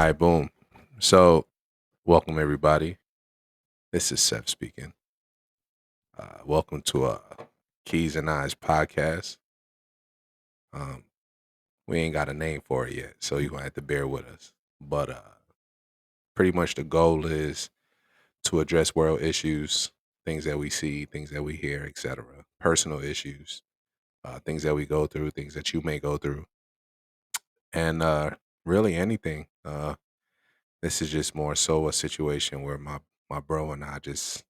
right, boom. So, welcome everybody. This is Seff speaking. Welcome to Keys and Eyes podcast. Um, we ain't got a name for it yet, so you're gonna have to bear with us. But pretty much the goal is to address world issues, things that we see, things that we hear, etc. Personal issues, things that we go through, things that you may go through, and really anything. This is just more so a situation where my bro and I just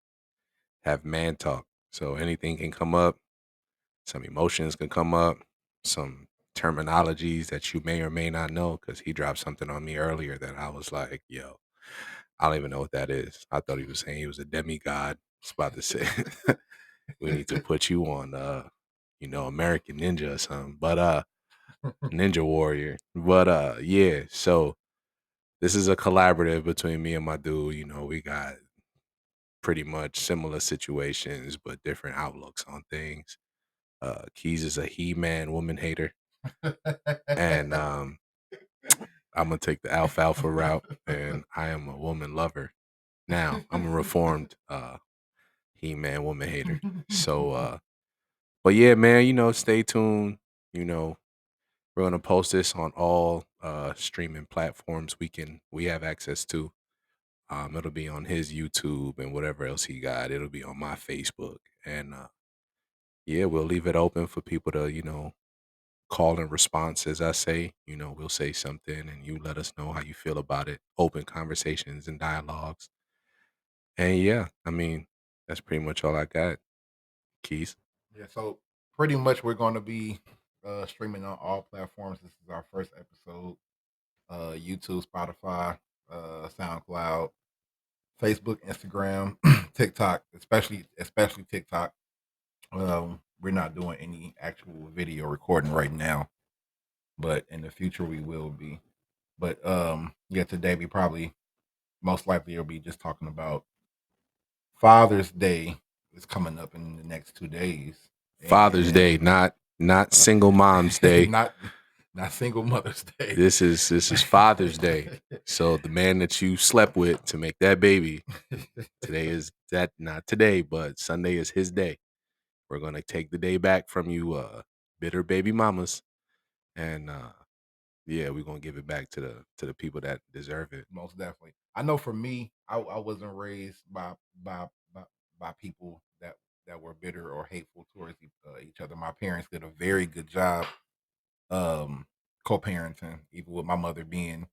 have man talk. So anything can come up, some emotions can come up, some terminologies that you may or may not know. Because he dropped something on me earlier that I was like, yo, I don't even know what that is. I thought he was saying he was a demigod. I was about to say, we need to put you on, American Ninja or something, but Ninja Warrior. But yeah, so this is a collaborative between me and my dude. We got pretty much similar situations, but different outlooks on things. Keys is a he-man woman hater, and I'm gonna take the alfalfa route, and I am a woman lover. Now I'm a reformed he-man woman hater. So, but yeah, man, stay tuned. You know, we're gonna post this on all streaming platforms we have access to. It'll be on his YouTube and whatever else he got. It'll be on my Facebook, and yeah, we'll leave it open for people to call and response, as I say. We'll say something and you let us know how you feel about it. Open conversations and dialogues. And yeah, I mean, that's pretty much all I got. Keys. Yeah, so pretty much we're going to be streaming on all platforms. This is our first episode. YouTube, Spotify, SoundCloud, Facebook, Instagram, TikTok, especially TikTok. We're not doing any actual video recording right now, but in the future we will be. But yeah, today we probably most likely will be just talking about Father's Day is coming up in the next 2 days, Father's Day, and not single mom's day. not not single Mother's Day. This is Father's Day. So the man that you slept with to make that baby, today is that not today, but Sunday is his day. We're gonna take the day back from you, bitter baby mamas, and yeah, we're gonna give it back to the people that deserve it. Most definitely. I know for me, I wasn't raised by by, by people that were bitter or hateful towards each other. My parents did a very good job um, co-parenting, even with my mother being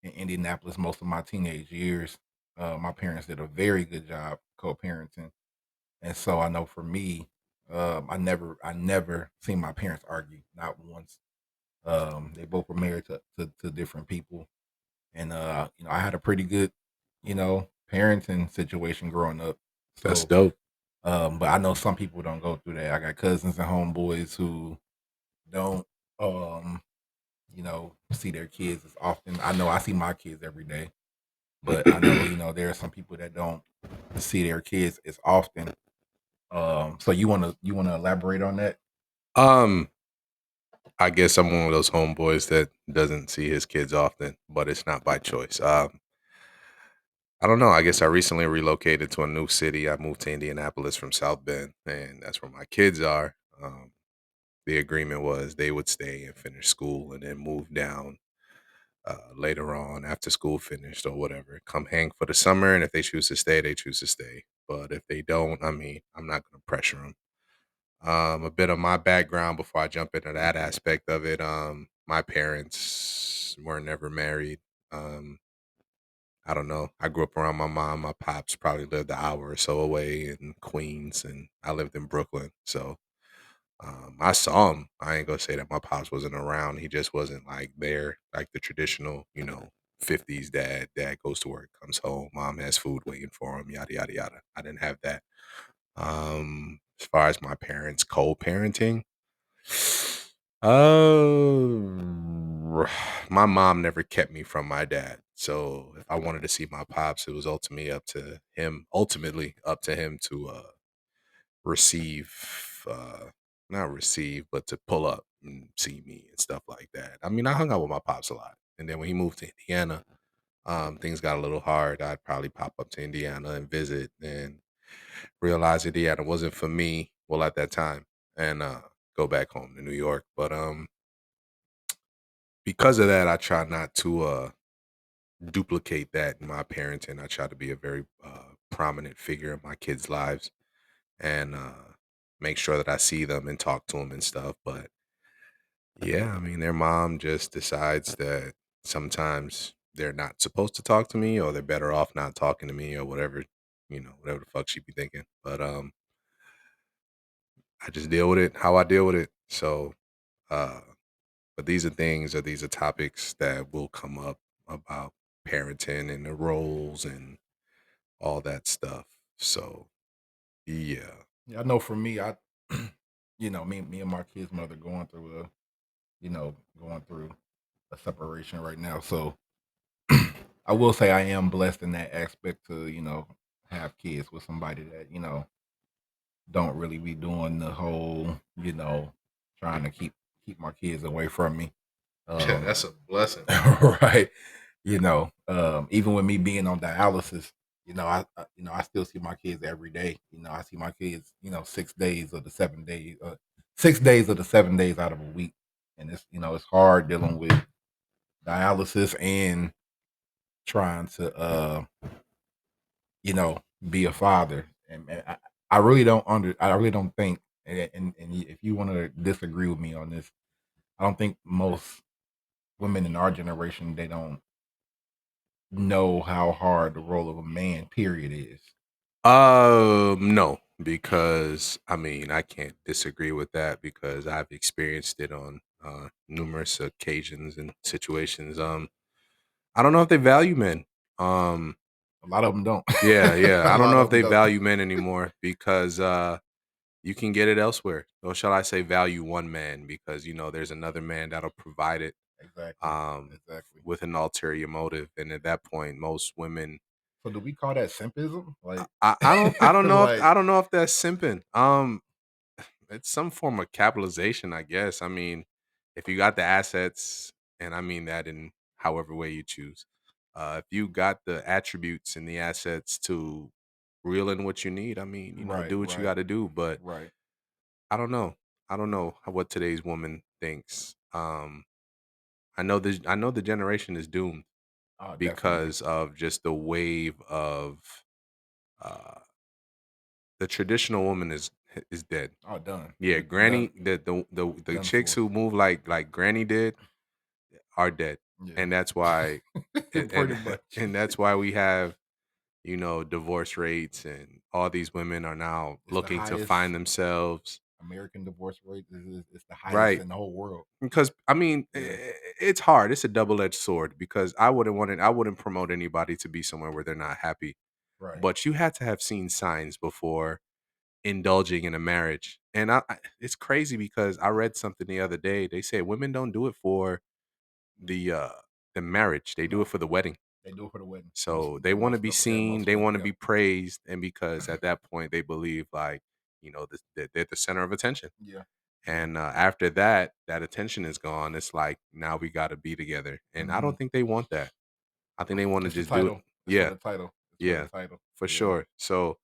in Indianapolis most of my teenage years. My parents did a very good job co-parenting, and so I know for me, I never seen my parents argue, not once. They both were married to different people, and I had a pretty good, parenting situation growing up. That's So, dope. but I know some people don't go through that. I got cousins and homeboys who don't, see their kids as often. I know I see my kids every day, but I know there are some people that don't see their kids as often. So you wanna elaborate on that? um, I guess I'm one of those homeboys that doesn't see his kids often, but it's not by choice. I don't know. I guess I recently relocated to a new city. I moved to Indianapolis from South Bend, and that's where my kids are. The agreement was they would stay and finish school and then move down later on after school finished or whatever. Come hang for the summer, and if they choose to stay, they choose to stay. But if they don't, I mean, I'm not going to pressure them. A bit of my background before I jump into that aspect of it. My parents were never married. Um, I don't know. I grew up around my mom. My pops probably lived an hour or so away in Queens, and I lived in Brooklyn. So I saw him. I ain't gonna say that my pops wasn't around. He just wasn't like there, like the traditional, 50s dad. Dad goes to work, comes home, mom has food waiting for him, yada yada yada. I didn't have that. As far as my parents co-parenting, my mom never kept me from my dad. So if I wanted to see my pops, it was ultimately up to him to receive, not receive, but to pull up and see me and stuff like that. I mean, I hung out with my pops a lot. And then when he moved to Indiana, things got a little hard, I'd probably pop up to Indiana and visit and realize Indiana wasn't for me, well, at that time, and go back home to New York. But because of that, I try not to duplicate that in my parenting. I try to be a very prominent figure in my kids' lives and make sure that I see them and talk to them and stuff. But yeah, I mean, their mom just decides that sometimes they're not supposed to talk to me, or they're better off not talking to me, or whatever, whatever the fuck she be thinking. But I just deal with it how I deal with it. So, uh, but these are topics that will come up about parenting and the roles and all that stuff. So, yeah. Yeah, I know for me, I me and my kid's mother going through a separation right now. So I will say I am blessed in that aspect to, have kids with somebody that, don't really be doing the whole, trying to keep my kids away from me. Yeah, Um that's a blessing. right. Even with me being on dialysis, I still see my kids every day. I see my kids, 6 days of the 7 days, 6 days of the 7 days out of a week. And it's hard dealing with dialysis and trying to you know, be a father. And I really don't think and if you want to disagree with me on this, I don't think most women in our generation they don't know how hard the role of a man period is. No, because I mean, I can't disagree with that because I've experienced it on numerous occasions and situations. I don't know if they value men. Um, A lot of them don't. yeah, yeah. A I don't lot know of if them they don't. value men anymore because you can get it elsewhere. Or shall I say value one man because there's another man that'll provide it Exactly. um Exactly. with an ulterior motive. And at that point, most women So do we call that simpism? Like I don't know if like that's simping. It's some form of capitalization, I guess. I mean, if you got the assets, and I mean that in however way you choose, if you got the attributes and the assets to reel in what you need, I mean, right, do what you right, got to do. But right. I don't know. I don't know what today's woman thinks. I know the generation is doomed Oh, definitely. because of just the wave of uh, the traditional woman is dead. Oh, done. Yeah, Done. granny, the Done chicks for. who move like granny did are dead. Yeah. And that's why Pretty and much. and that's why we have, divorce rates and all these women are now It's the looking to highest find themselves. American divorce rate is the highest Right. in the whole world. Because I mean, Yeah. it's hard. It's a double-edged sword because I wouldn't promote anybody to be somewhere where they're not happy. Right. But you had to have seen signs before indulging in a marriage. And it's crazy because I read something the other day. They say women don't do it for the uh the marriage. They do it No, for the wedding. they do it for the wedding. So they want to be seen, Most they women. want to Yep. be praised, and because at that point they believe like, that they're the center of attention. Yeah. Yeah. And after that attention is gone, it's like now we got to be together. And I Hmm. don't think they want that. I think they want to It's the just do it. title. It's for Yeah, the title. It's for the yeah, title. for Yeah. sure. So,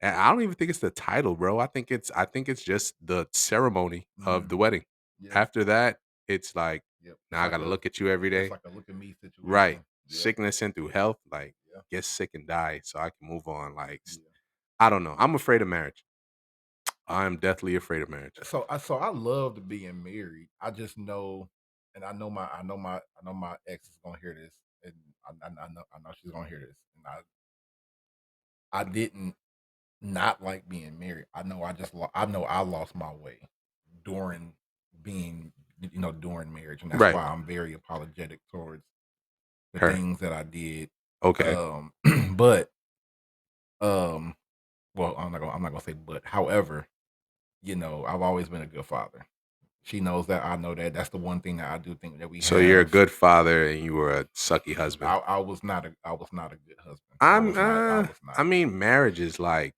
and I don't even think it's the title, bro. I think it's just the ceremony of Hmm. the wedding. Yeah. After that, it's like Yep. now I got to look at you every It's day. like a look at me Right. situation. Yep. Sickness and through health, like Yeah. get sick and die so I can move on. Like Yeah. I don't know. I'm afraid of marriage. I'm deathly afraid of marriage. So I love being married. I just know, and I know my ex is gonna hear this, and I know she's gonna hear this, and I didn't not like being married. I know I lost my way during being during marriage, and that's Right. why I'm very apologetic towards the Her. things that I did. Okay. Um, but um, well, I'm not gonna say but. However, I've always been a good father. She knows that. I know that. That's the one thing that I do think that we So you're a have. good father and you were a sucky husband. I was not a good husband. I'm I was not. I mean marriage is like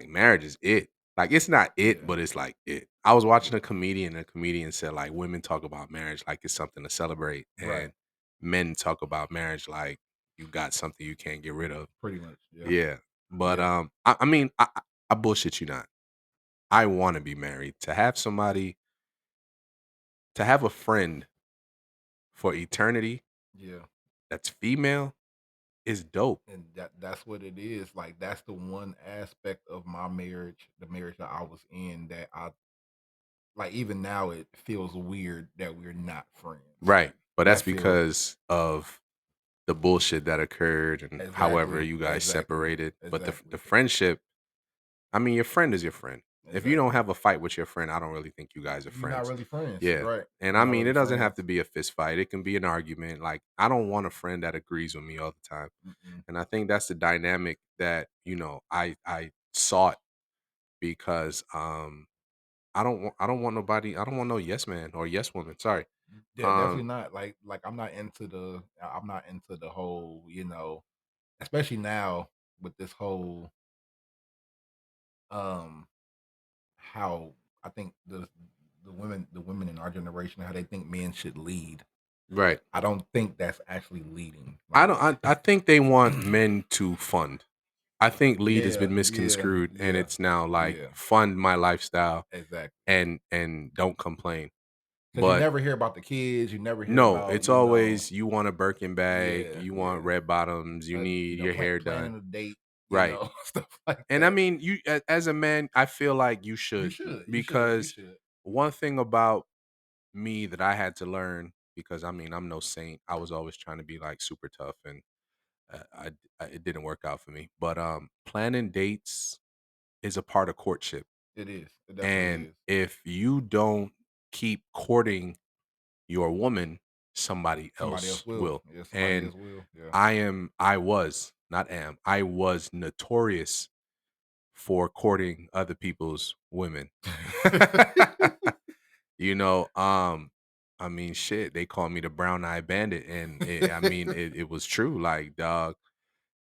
marriage is it. Like it's not it, Yeah. but it's like it. I was watching Yeah. a comedian and the comedian said like women talk about marriage like it's something to celebrate Right. and men talk about marriage like you got something you can't get rid of. Pretty much. Yeah. Yeah. But Yeah. I mean, I bullshit you not. I want to be married. To have somebody, to have a friend for eternity Yeah. that's female is dope. And that's what it is. Like that's the one aspect of my marriage, the marriage that I was in, that I like. Even now, it feels weird that we're not friends. Right. Like But that's that feels because of the bullshit that occurred and however exactly, you guys exactly, separated. But the exactly. friendship, I mean, your friend is your friend. If you don't Exactly. have a fight with your friend, I don't really think you guys are You're not friends. really friends. You're Yeah. right. And You're I not mean, really it doesn't have friends. to be a fist fight. It can be an argument. Like, I don't want a friend that agrees with me all the time. Mm-mm. And I think that's the dynamic that, I sought because I don't want nobody, I don't want no yes man or yes woman. Sorry. Yeah, definitely Um, not. Like I'm not into the whole, especially now with this whole um how I think the women in our generation, how they think men should lead. right. I don't think that's actually leading. I Like don't I think they want men to fund. I think lead has yeah, been yeah, misconstrued and yeah, it's now like yeah, fund my lifestyle exactly. and don't complain. Because you But never hear about the kids, you never hear no, about, it's always you want a Birkin bag, yeah, you want yeah, red bottoms, you need your hair done. planning a date, Right. stuff like And I that. mean, as a man, I feel like you You should should, you should, you because should. one thing about me that I had to learn because I mean, I'm no saint. I was always trying to be like super tough and it didn't work out for me. But planning dates is a part of courtship. It is. It definitely And is. if you don't keep courting your woman, somebody Somebody else else will. will. Yeah, somebody And else will. Yeah. I was, not am, I was notorious for courting other people's women. you know, um, I mean, shit, they called me the brown eye bandit, and I mean, it was true. Like, dog,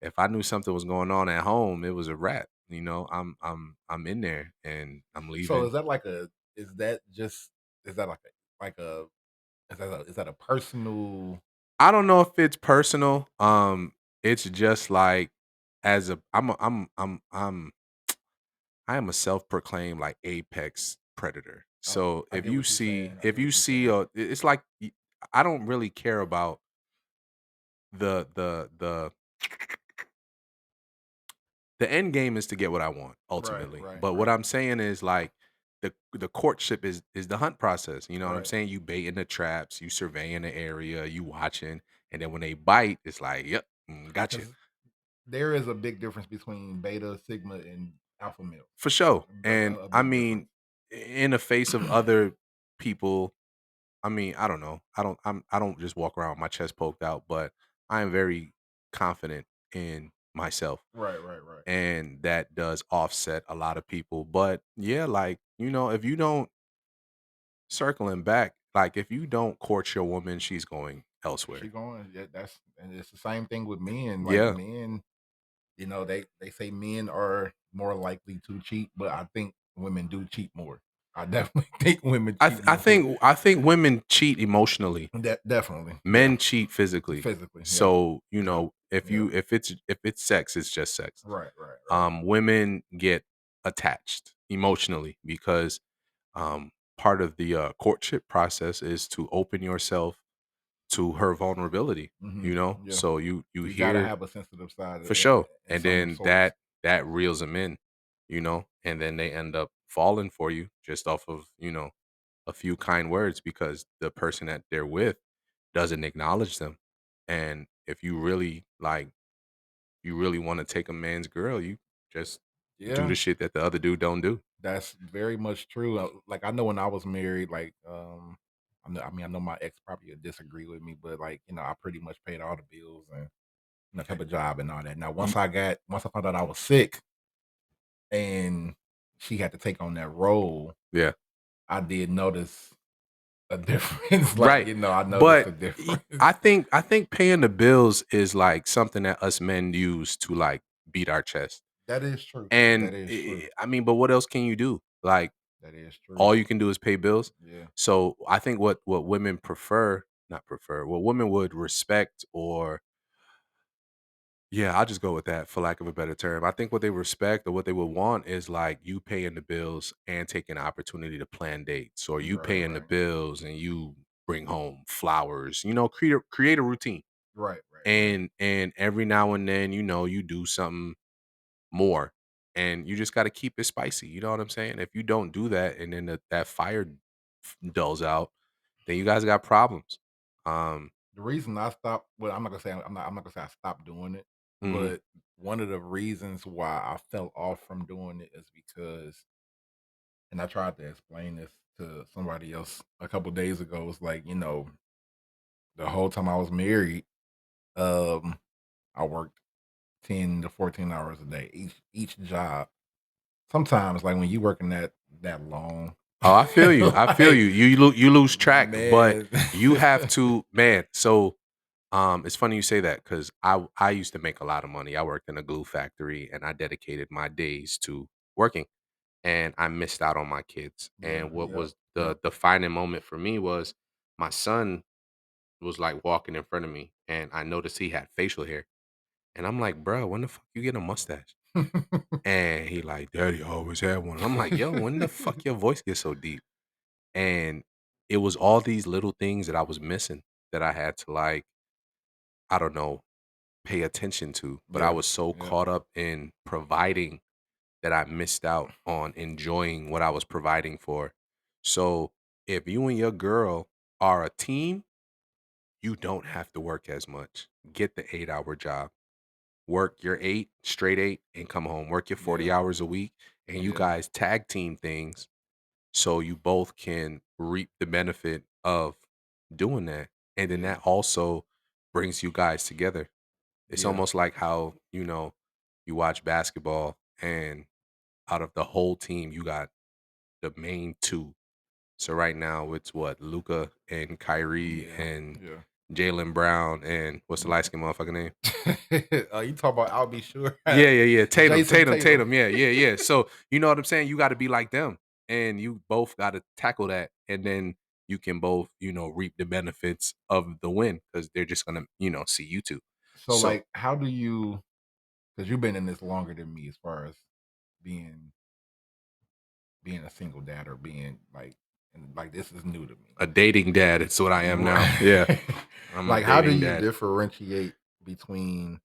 if I knew something was going on at home, it was a wrap. I'm in there, and I'm So leaving. is that like a is that just is that like a is that a personal I don't know if it's personal. It's just like as a I am a self-proclaimed like apex predator. oh, So I get what you're saying. I if get you what you're see saying. it's like I don't really care about the the end game is to get what I want Right, ultimately. right, But what right, I'm saying is like the courtship is the hunt process. You know what I'm right. saying? You baiting the traps, you surveying the area, you watching, and then when they bite, it's like, yep, gotcha. Because there is a big difference between beta, sigma, and alpha male. For sure. And A I big difference. mean, in the face of other people, I mean, I don't know. I don't just walk around with my chest poked out, but I am very confident in myself. Right, right, right. And that does offset a lot of people. But yeah, like, if you don't circling back, like if you don't court your woman, she's going She elsewhere. going. Yeah, that's and it's the same thing with men. Like Yeah. men, they say men are more likely to cheat, but I think women do cheat more. I definitely think women cheat more. I think women cheat emotionally. Definitely, yeah, Men cheat physically. physically, yeah, So, yeah, yeah. if it's sex, it's just sex. Right, right, right. Women get attached emotionally because part of the courtship process is to open yourself to her vulnerability, Hmm. Yeah, so you you gotta hear have a sensitive side for sure, in and some then sorts. that reels them in, and then they end up falling for you just off of a few kind words because the person that they're with doesn't acknowledge them. And if you really like, you really want to take a man's girl, you just do Yeah, the shit that the other dude don't do. that's very much true. Like I know when I was married, like I know my ex probably would disagree with me, but like I pretty much paid all the bills and kept a job and all that. Now Y- once I found out I was sick and she had to take on that role, Yeah. I did notice a difference. Like Right. I noticed But a I difference. think paying the bills is like something that us men use to like beat our chest. That is true. And That is true. I mean, but what else can you do? Like That is true. all you can do is pay bills. Yeah. So I think what women prefer not prefer. What women would respect, or yeah, I'll just go with that for lack of a better term. I think what they respect or what they would want is like you paying the bills and taking the opportunity to plan dates, or you Right, paying the right, bills and you bring home flowers. Create a routine. right, right, right. And every now and then, you do something more, and you just got to keep it spicy. You know what I'm saying? If you don't do that, and then that fire dulls out, then you guys got problems. Um, The reason I stopped, well, I'm not gonna say I stopped doing it, mhm. but one of the reasons why I fell off from doing it is because, and I tried to explain this to somebody else a couple days ago. It's like, the whole time I was married, um, I worked 10 to 14 hours a day, each job. Sometimes, like when you working that long, Oh, I feel you. I feel like, you. You lose track, but man. you have to, man. So, it's funny you say that because I used to make a lot of money. I worked in a glue factory, and I dedicated my days to working, and I missed out on my kids. Yeah, And what yep, was yep. the defining moment for me was my son was like walking in front of me, and I noticed he had facial hair, and I'm like, bro, when the fuck you get a mustache? And he like, Daddy always had one. I'm like, yo, when the fuck your voice get so deep? And it was all these little things that I was missing that I had to, like, I don't know, pay attention to, but I Yeah, was so yeah, caught up in providing that I missed out on enjoying what I was providing for. So, if you and your girl are a team, you don't have to work as much. Get the 8-hour job. Work your 8, straight 8, and come home. Work your 40 yeah, hours a week, and you yeah, guys tag team things so you both can reap the benefit of doing that. And then yeah, that also brings you guys together. It's yeah, almost like how, you watch basketball, and out of the whole team, you got the main two. So right now it's what, Luca and Kyrie yeah, and yeah. Jalen Brown and what's the light skin motherfucker name? You talk about I'll be sure. Yeah, yeah, yeah. Tatum, Jason Tatum, Tatum. Tatum. Yeah, yeah, yeah. So you know what I'm saying? You got to be like them, and you both got to tackle that, and then you can both, reap the benefits of the win because they're just gonna, see you two. So, So like, how do you? Because you've been in this longer than me, as far as being being a single dad, or being like, and like this is new to me. a dating dad, it's what I am now. Yeah, Right. I'm a Like, how do dating you dad. differentiate between?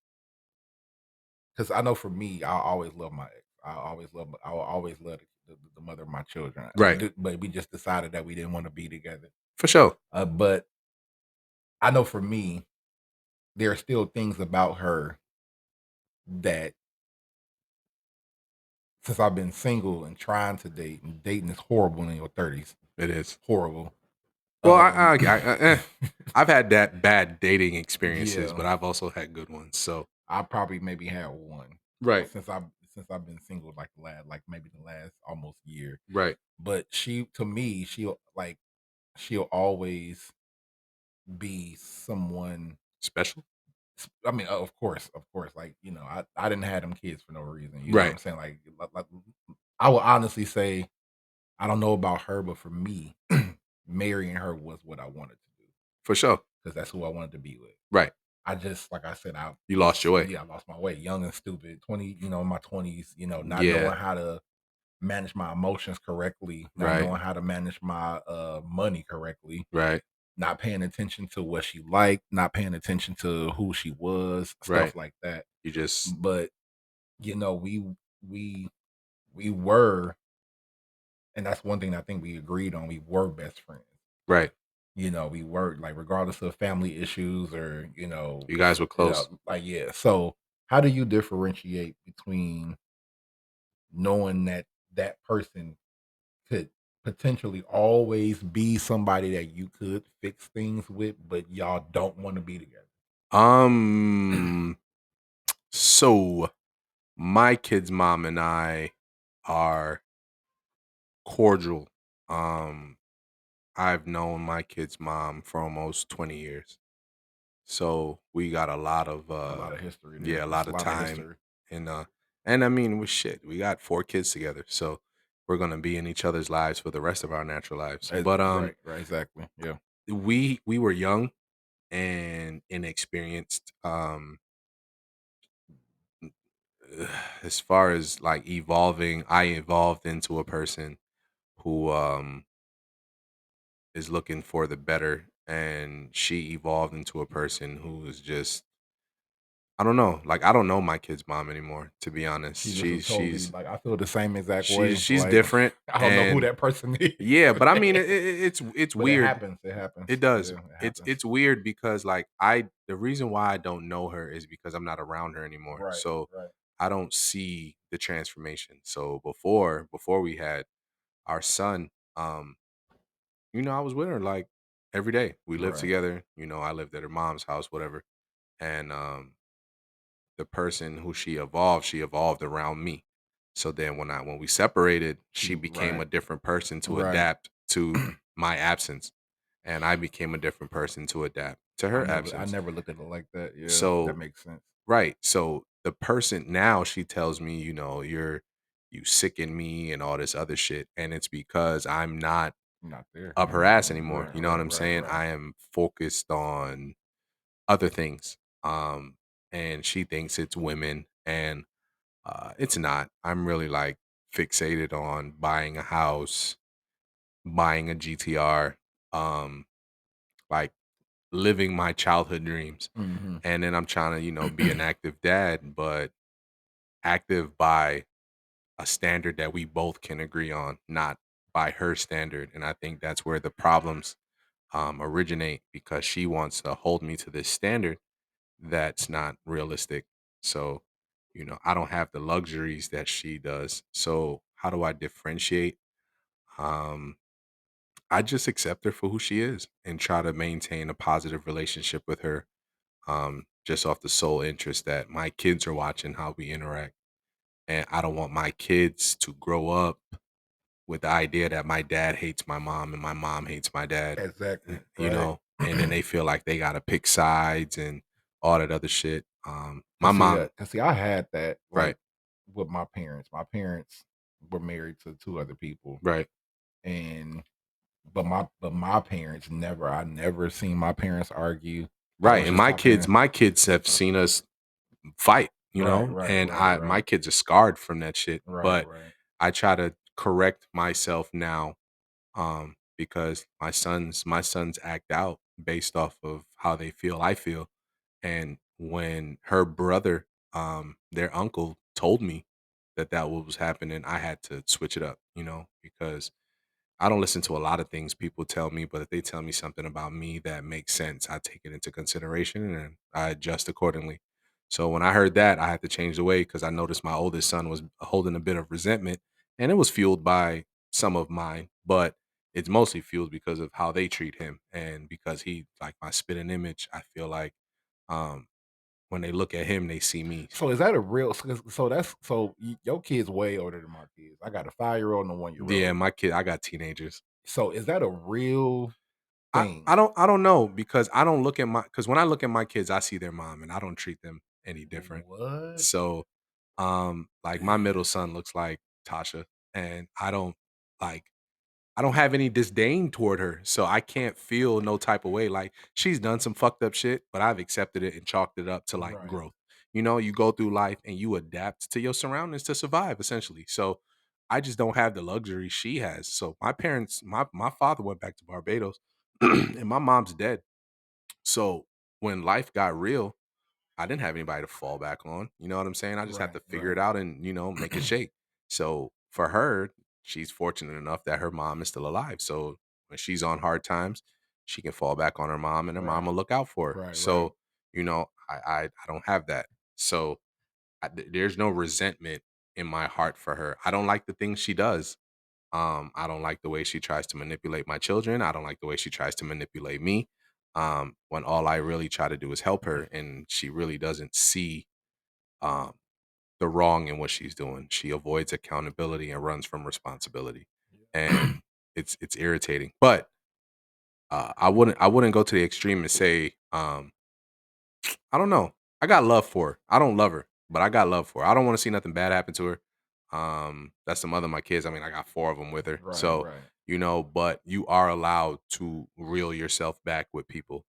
Because I know for me, I always love my ex. I will always love the mother of my children. Right, But we just decided that we didn't want to be together. for sure. But I know for me, there are still things about her that, since I've been single and trying to date, and dating is horrible in your 30s. It is. Horrible. Well, Um I've had that bad dating experiences, yeah, but I've also had good ones. So I probably maybe had one. right, Since I've been single, like maybe the last almost year. right, But to me, she'll always be someone. special. I mean, of course, like, I didn't have them kids for no reason. You know what Right, I'm saying? Like, I will honestly say, I don't know about her, but for me, marrying her was what I wanted to do, for sure. because that's who I wanted to be with. Right, I just, like I said, I you was, lost your way. yeah, I lost my way, young and stupid, 20, in my 20s, not Yeah, knowing how to manage my emotions correctly, not right, knowing how to manage my money correctly, right, not paying attention to what she liked, not paying attention to who she was, right. stuff like that. You just But we we were, and that's one thing I think we agreed on. We were best friends. right. We were, like, regardless of family issues, or You guys were close. like, yeah. So how do you differentiate between knowing that that person could potentially always be somebody that you could fix things with, but y'all don't want to be together? Um, so my kid's mom and I are cordial. Um, I've known my kid's mom for almost 20 years. So we got a lot of A lot of history yeah, there. a That's lot a of lot of time, history. and I mean, we shit. We got 4 kids together. So we're going to be in each other's lives for the rest of our natural lives. But Right, right, exactly. Yeah. we were young and inexperienced. As far as like evolving, I evolved into a person who is looking for the better, and she evolved into a person who is just, I don't know. Like, I don't know my kid's mom anymore, to be honest. She just a totally like, I feel the same exact way, She's like, different, I don't know who and that person is. yeah, but I mean, it's But it weird. happens, it happens. It does. Yeah, it It's happens. it's weird because like the reason why I don't know her is because I'm not around her anymore. Right, So right. I don't see the transformation. So before we had our son, I was with her like every day. We lived Right. together. I lived at her mom's house, whatever. And the person who she evolved around me. So then when we separated, she became Right, a different person to right. adapt to my absence, and I became a different person to adapt to her I absence. never looked at it like that. Yeah, that So makes sense. right, so the person now, she tells me, you sicken me and all this other shit, and it's because I'm not Not there up her ass anymore. anymore. Right, You know what right, I'm right, saying? right. I am focused on other things. And she thinks it's women, and it's not. I'm really like fixated on buying a house, buying a GTR, um, like living my childhood dreams. Mhm. And then I'm trying to, be an active dad, but active by a standard that we both can agree on, not by her standard. And I think that's where the problems originate, because she wants to hold me to this standard that's not realistic. So, I don't have the luxuries that she does. So, how do I differentiate? Um, I just accept her for who she is and try to maintain a positive relationship with her, just off the sole interest that my kids are watching how we interact. And I don't want my kids to grow up with the idea that my dad hates my mom and my mom hates my dad, Exactly. Right. and then they feel like they got to pick sides and all that other shit. My mom, Cause see, I had that right, like with my parents. My parents were married to two other people, right, and but my parents never. I never seen my parents argue. I right. was And just talking to my kids have seen us fight, right, right, and right, my right, kids are scarred from that shit. right, But right. I try to correct myself now, because my sons act out based off of how they feel I feel. And when her brother, their uncle, told me that what was happening, I had to switch it up, because I don't listen to a lot of things people tell me, but if they tell me something about me that makes sense, I take it into consideration and I adjust accordingly. So when I heard that, I had to change the way, because I noticed my oldest son was holding a bit of resentment, and it was fueled by some of mine, but it's mostly fueled because of how they treat him, and because he like my spitting image. I feel like, um, when they look at him, they see me. So is that a real? So that's so your kid's way older than my kids. I got a 5-year-old and a 1-year Yeah, old. my kid, I got teenagers. So is that a real I thing? I don't I don't know, because I don't look at my because when I look at my kids, I see their mom and I don't treat them any different. What? So, like my middle son looks like Tasha, and like I don't have any disdain toward her, so I can't feel no type of way. Like, she's done some fucked up shit, but I've accepted it and chalked it up to like Right. growth. You go through life and you adapt to your surroundings to survive, essentially. So I just don't have the luxury she has. So my father went back to Barbados, and my mom's dead. So when life got real, I didn't have anybody to fall back on. You know what I'm saying? I just had Right. to figure it Right. out and, make it shake. So for her, she's fortunate enough that her mom is still alive. So when she's on hard times, she can fall back on her mom, and her mom Right. will look out for her. Right. Right. So, I don't have that. So there's no resentment in my heart for her. I don't like the things she does. I don't like the way she tries to manipulate my children. I don't like the way she tries to manipulate me. When all I really try to do is help her, and she really doesn't see um, the wrong in what she's doing. She avoids accountability and runs from responsibility, Yeah. and it's irritating. But I wouldn't go to the extreme and say, I don't know. I got love for her. I don't love her, but I got love for her. I don't want to see nothing bad happen to her. That's the mother of my kids. I mean, I got four of them with her. Right. So, Right. but you are allowed to reel yourself back with people.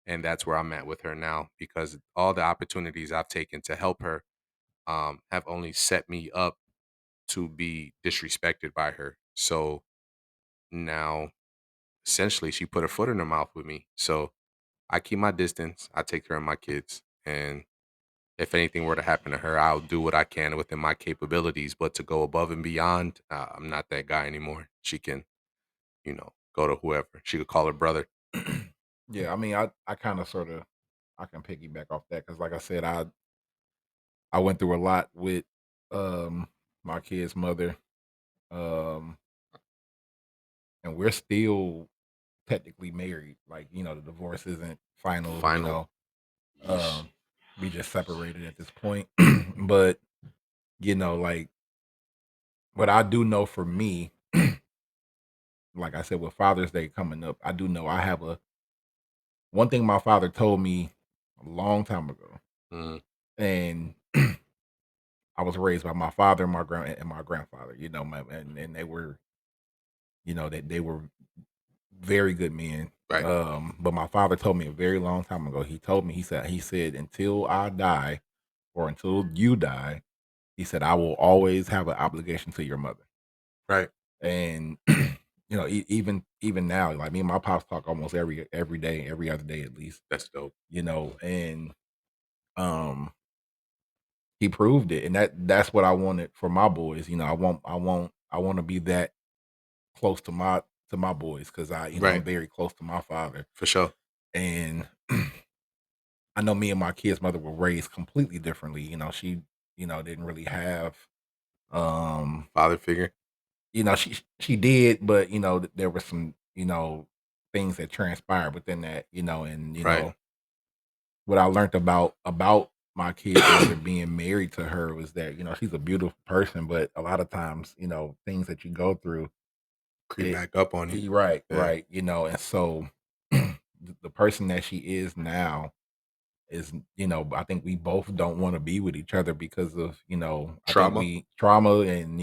And that's where I'm at with her now, because all the opportunities I've taken to help her have only set me up to be disrespected by her. So now, essentially, she put her foot in her mouth with me. So I keep my distance. I take care of my kids. And if anything were to happen to her, I'll do what I can within my capabilities. But to go above and beyond, I'm not that guy anymore. She can, go to whoever. She could call her brother. Yeah, I mean, I kind of sort of I can piggyback off that because, like I said, I went through a lot with um my kid's mother, um, and we're still technically married. Like, the divorce isn't final. Final. Yeesh. Um, we just separated at this point. But like what I do know for me, like I said, with Father's Day coming up, I do know I have a one thing my father told me a long time ago, Mm, and I was raised by my father and my grandfather. And they were, they were very good men. right. But my father told me a very long time ago. He said until I die or until you die, he said I will always have an obligation to your mother. Right. And even now, like me and my pops talk almost every day, every other day at least. That's dope. And um he proved it, and that's what I wanted for my boys. I want to be that close to my boys because I'm Right. very close to my father, For sure. and I know me and my kid's mother were raised completely differently. She didn't really have um Father figure. she did, but there were some things that transpired within that, and Right. what I learned about my kid's mother being married to her was that she's a beautiful person, but a lot of times things that you go through Creep it. back up on you. Right, Yeah. right, and so the person that she is now is I think we both don't want to be with each other because of I think Trauma. we trauma, and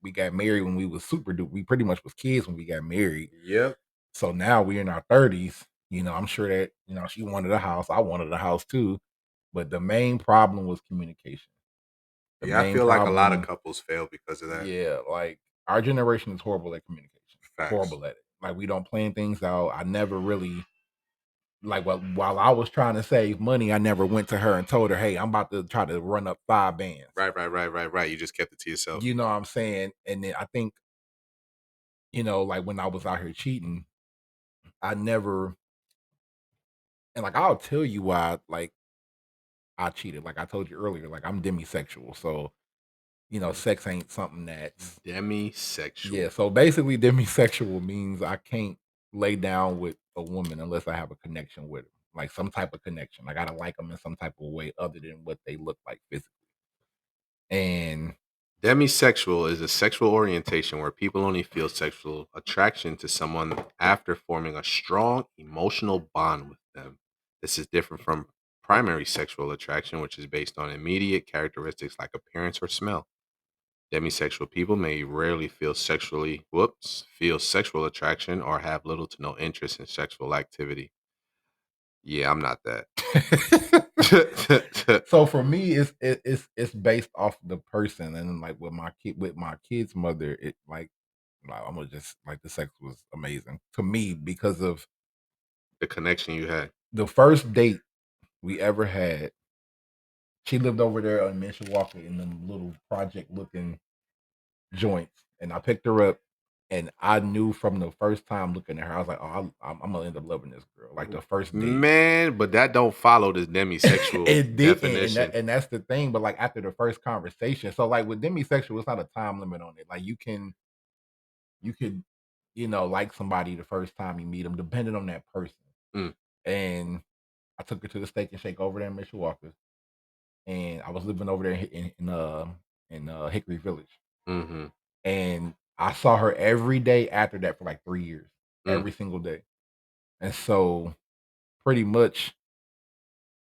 we got married when we was we pretty much was kids when we got married. Yep. So now we're in our 30s. I'm sure that she wanted a house, I wanted a house too, but the main problem was communication. The Yeah, I main feel like a lot of problem, couples fail because of that. yeah, like our generation is horrible at communication. Facts. Horrible at it. Like we don't plan things out. I never really like while I was trying to save money, I never went to her and told her, "Hey, I'm about to try to run up 5 bands." Right, right, right, right, right. You just kept it to yourself. You know what I'm saying? And then I think, like when I was out here cheating, I never and like I'll tell you why like I cheated. Like I told you earlier, like I'm demisexual. So, sex ain't something that's yeah, Demisexual. so basically demisexual means I can't lay down with a woman unless I have a connection with her. Like some type of connection. I gotta like them in some type of way other than what they look like physically. And Demisexual is a sexual orientation where people only feel sexual attraction to someone after forming a strong emotional bond with them. This is different from primary sexual attraction, which is based on immediate characteristics like appearance or smell. Demisexual people may rarely feel sexual attraction or have little to no interest in sexual activity. Yeah, I'm not that. so for me, it's based off the person, and like with my kid's mother, it like, I'm gonna just like the sex was amazing to me because of The connection you had. the first date we ever had. She lived over there in Mishawaka in them little project looking joints, and I picked her up, and I knew from the first time looking at her, I was like, "Oh, I'm gonna end up loving this girl." Like the first date, Man, but that don't follow the demisexual it didn't, definition. and that's the thing. But like after the first conversation, so like with demisexual, it's not a time limit on it. Like you could like somebody the first time you meet them, depending on that person. Mm, And I took her to the Steak and Shake over there in Mishawaka, and I was living over there in Hickory Village, mhm, and I saw her every day after that for like 3 years, mm. every single day. And so pretty much,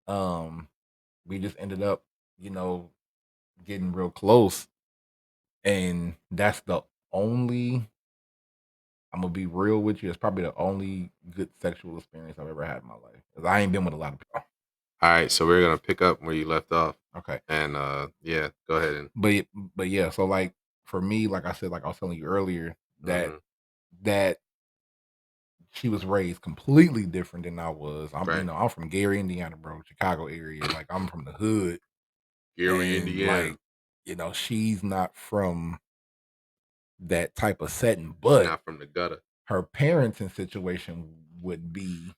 um, we just ended up, you know, getting real close, and that's the only I'm gonna be real with you. It's probably the only good sexual experience I've ever had in my life. 'Cause I ain't been with a lot of people. All right, so we're gonna pick up where you left off, Okay, and yeah, go ahead and. but yeah. So like for me, like I said, like I was telling you earlier, that Hmm. that she was raised completely different than I was. Right, I'm from Gary, Indiana, bro, Chicago area. Like I'm from the hood, Gary, and Indiana. like she's not from that type of setting, She's but not from the gutter, her parenting situation would be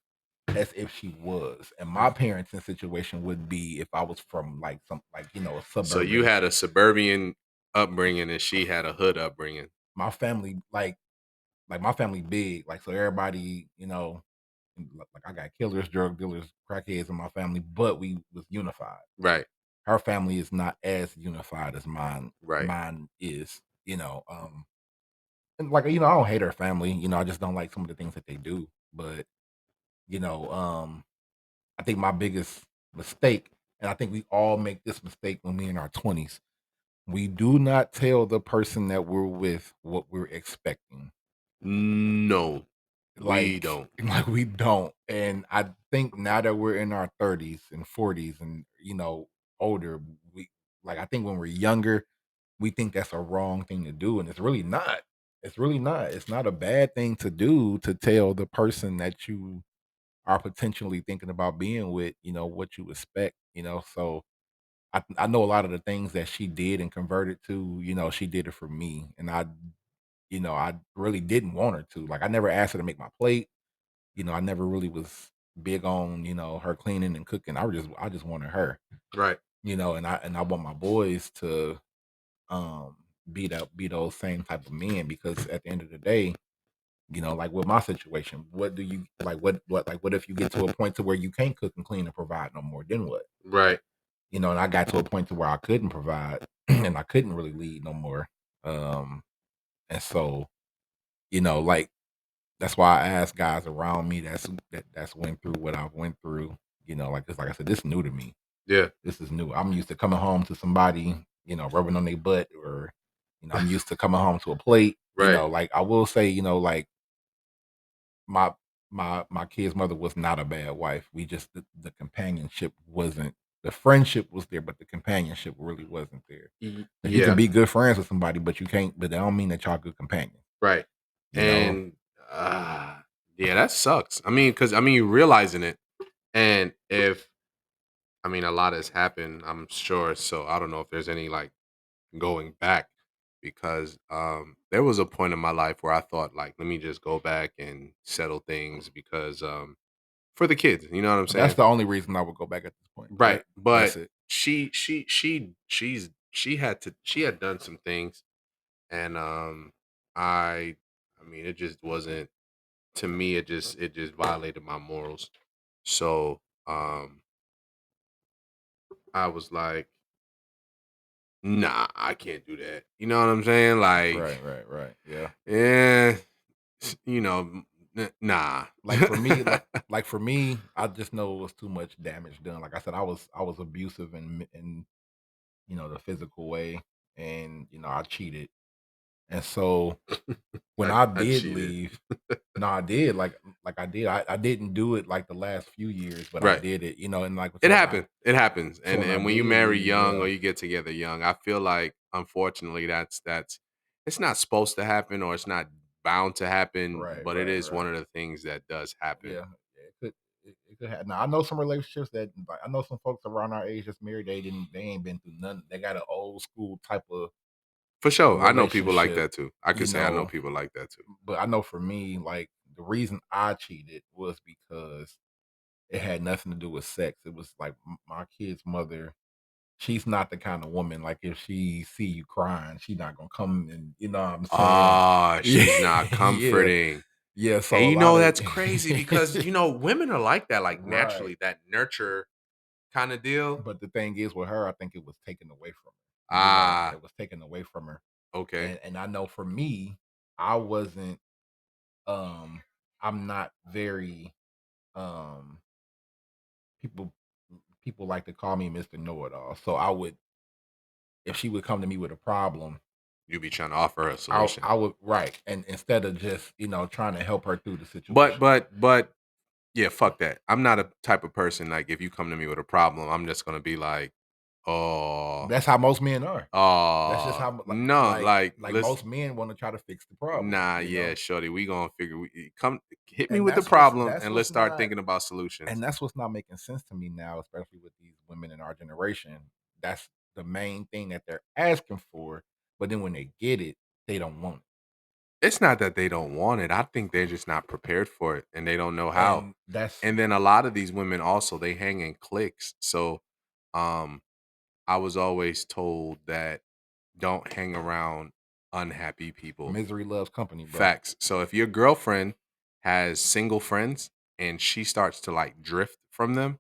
as if she was, and my parenting situation would be if I was from like some like a so you suburban. had a suburban upbringing, and she had a hood upbringing. My family like my family big, like so everybody like I got killers, drug dealers, crackheads in my family, but we was unified. Right, Her family is not as unified as right, mine is, and like I don't hate her family, I just don't like some of the things that they do. But you know, I think my biggest mistake, and I think we all make this mistake when we're in our 20s, we do not tell the person that we're with what we're expecting. no, we Like, don't. like we don't. And I think now that we're in our 30s and 40s and older, we like I think when we're younger, we think that's a wrong thing to do, and it's really not. It's really not. It's not a bad thing to do to tell the person that you are potentially thinking about being with, what you expect, So I know a lot of the things that she did and converted to, she did it for me. And I really didn't want her to. Like I never asked her to make my plate. I never really was big on, her cleaning and cooking. I just wanted her, Right, and I want my boys to um be those same type of men because at the end of the day, like with my situation, what do you like? What if you get to a point to where you can't cook and clean and provide no more? Then what? right, And I got to a point to where I couldn't provide and I couldn't really lead no more. Um, and so like that's why I ask guys around me that's went through what I've went through. Like it's like I said, this is new to me. yeah, This is new. I'm used to coming home to somebody, rubbing on their butt, or I'm used to coming home to a plate. right, Like I will say, like my my kid's mother was not a bad wife. We just the companionship wasn't. The friendship was there, but the companionship really wasn't there. 'Cause you can yeah, be good friends with somebody, but you can't. But that don't mean that y'all good companions. right, You know, and yeah, that sucks. I mean, because you realizing it, and if a lot has happened, I'm sure. So I don't know if there's any like going back because there was a point in my life where I thought like let me just go back and settle things because for the kids, you know what I'm that's saying? the only reason I would go back at this point. Right. That's But it. she had done some things and I it just wasn't to me it just violated my morals. So I was like, nah, I can't do that. You know what I'm saying? Right, Like, right, right. Yeah. yeah, nah. Like for me, I just know it was too much damage done. Like I said, I was abusive in the physical way, and I cheated. And so when I I did cheated. leave, no, I did like I did. I didn't do it like the last few years, but I Right. did it. And like It so when I happened. It happens. so And when I and when you did marry leave, young or yeah, you get together young, I feel like unfortunately that's it's not supposed to happen or it's not bound to happen, right, but it right, is one right. of the things that does happen. Yeah, it could it could happen. Now I know some relationships that like I know some folks around our age that's married. They ain't been through none. They got an old school type of For sure. I know people like relationship, that too. I could you say I know know. people like that too. But I know for me, like the reason I cheated was because it had nothing to do with sex. It was like my kid's mother. She's not the kind of woman like if she see you crying, she's not gonna come and what I'm saying. Ah, Yeah, she's not yeah, comforting. yeah. And So a lot of that's crazy because women are like that, like right. naturally, that nurture kind of deal. But the thing is with her, I think it was taken away from her. Ah, It was taken away from her. okay. And I know for me, I wasn't um I'm not very um people people like to call me Mr. Know It All. So I would if she would come to me with a problem, You be trying to offer her a I solution. I would right, and instead of just trying to help her through the But situation. but but yeah, fuck that. I'm not a type of person like if you come to me with a problem, I'm just gonna be like, oh, That's how most men are. That's just oh, how no, like like let's most men want to try to fix the problem, nah, yeah, shorty, we gonna figure. Come hit me and with the problem, that's and let's what's start not thinking about solutions. and that's what's not making sense to me now, especially with these women in our generation. That's the main thing that they're asking for, but then when they get it, they don't want It's not that they don't want it. I think they're just not prepared for it, and they don't know it, how. and that's And then a lot of these women also they hang in cliques. So, um, I was always told that don't hang around unhappy people. misery loves company, bro. Facts. So if your girlfriend has single friends and she starts to like drift from them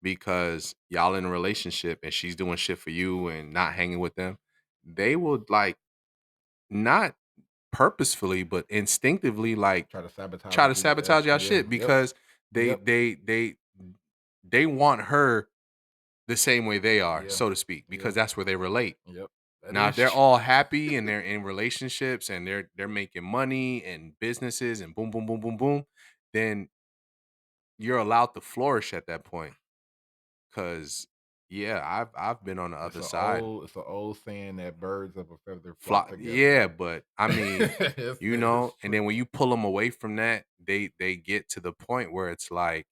because y'all in a relationship and she's doing shit for you and not hanging with them, they would like not purposefully but instinctively like Try to sabotage try and to do that. sabotage y'all Yeah. shit Yep. because they Yep. they they they want her the same way they are, Yeah. so to speak, because Yeah. that's where they relate. Yep. That Now, if is they're true. all happy and they're in relationships and they're making money and businesses and boom, boom, boom, boom, boom, then you're allowed to flourish at that point. Cause yeah, I've been on the other side. It's an old saying that birds of a feather flock Fly, together. yeah, but I mean, It's and then true. when you pull them away from that, they get to the point where it's like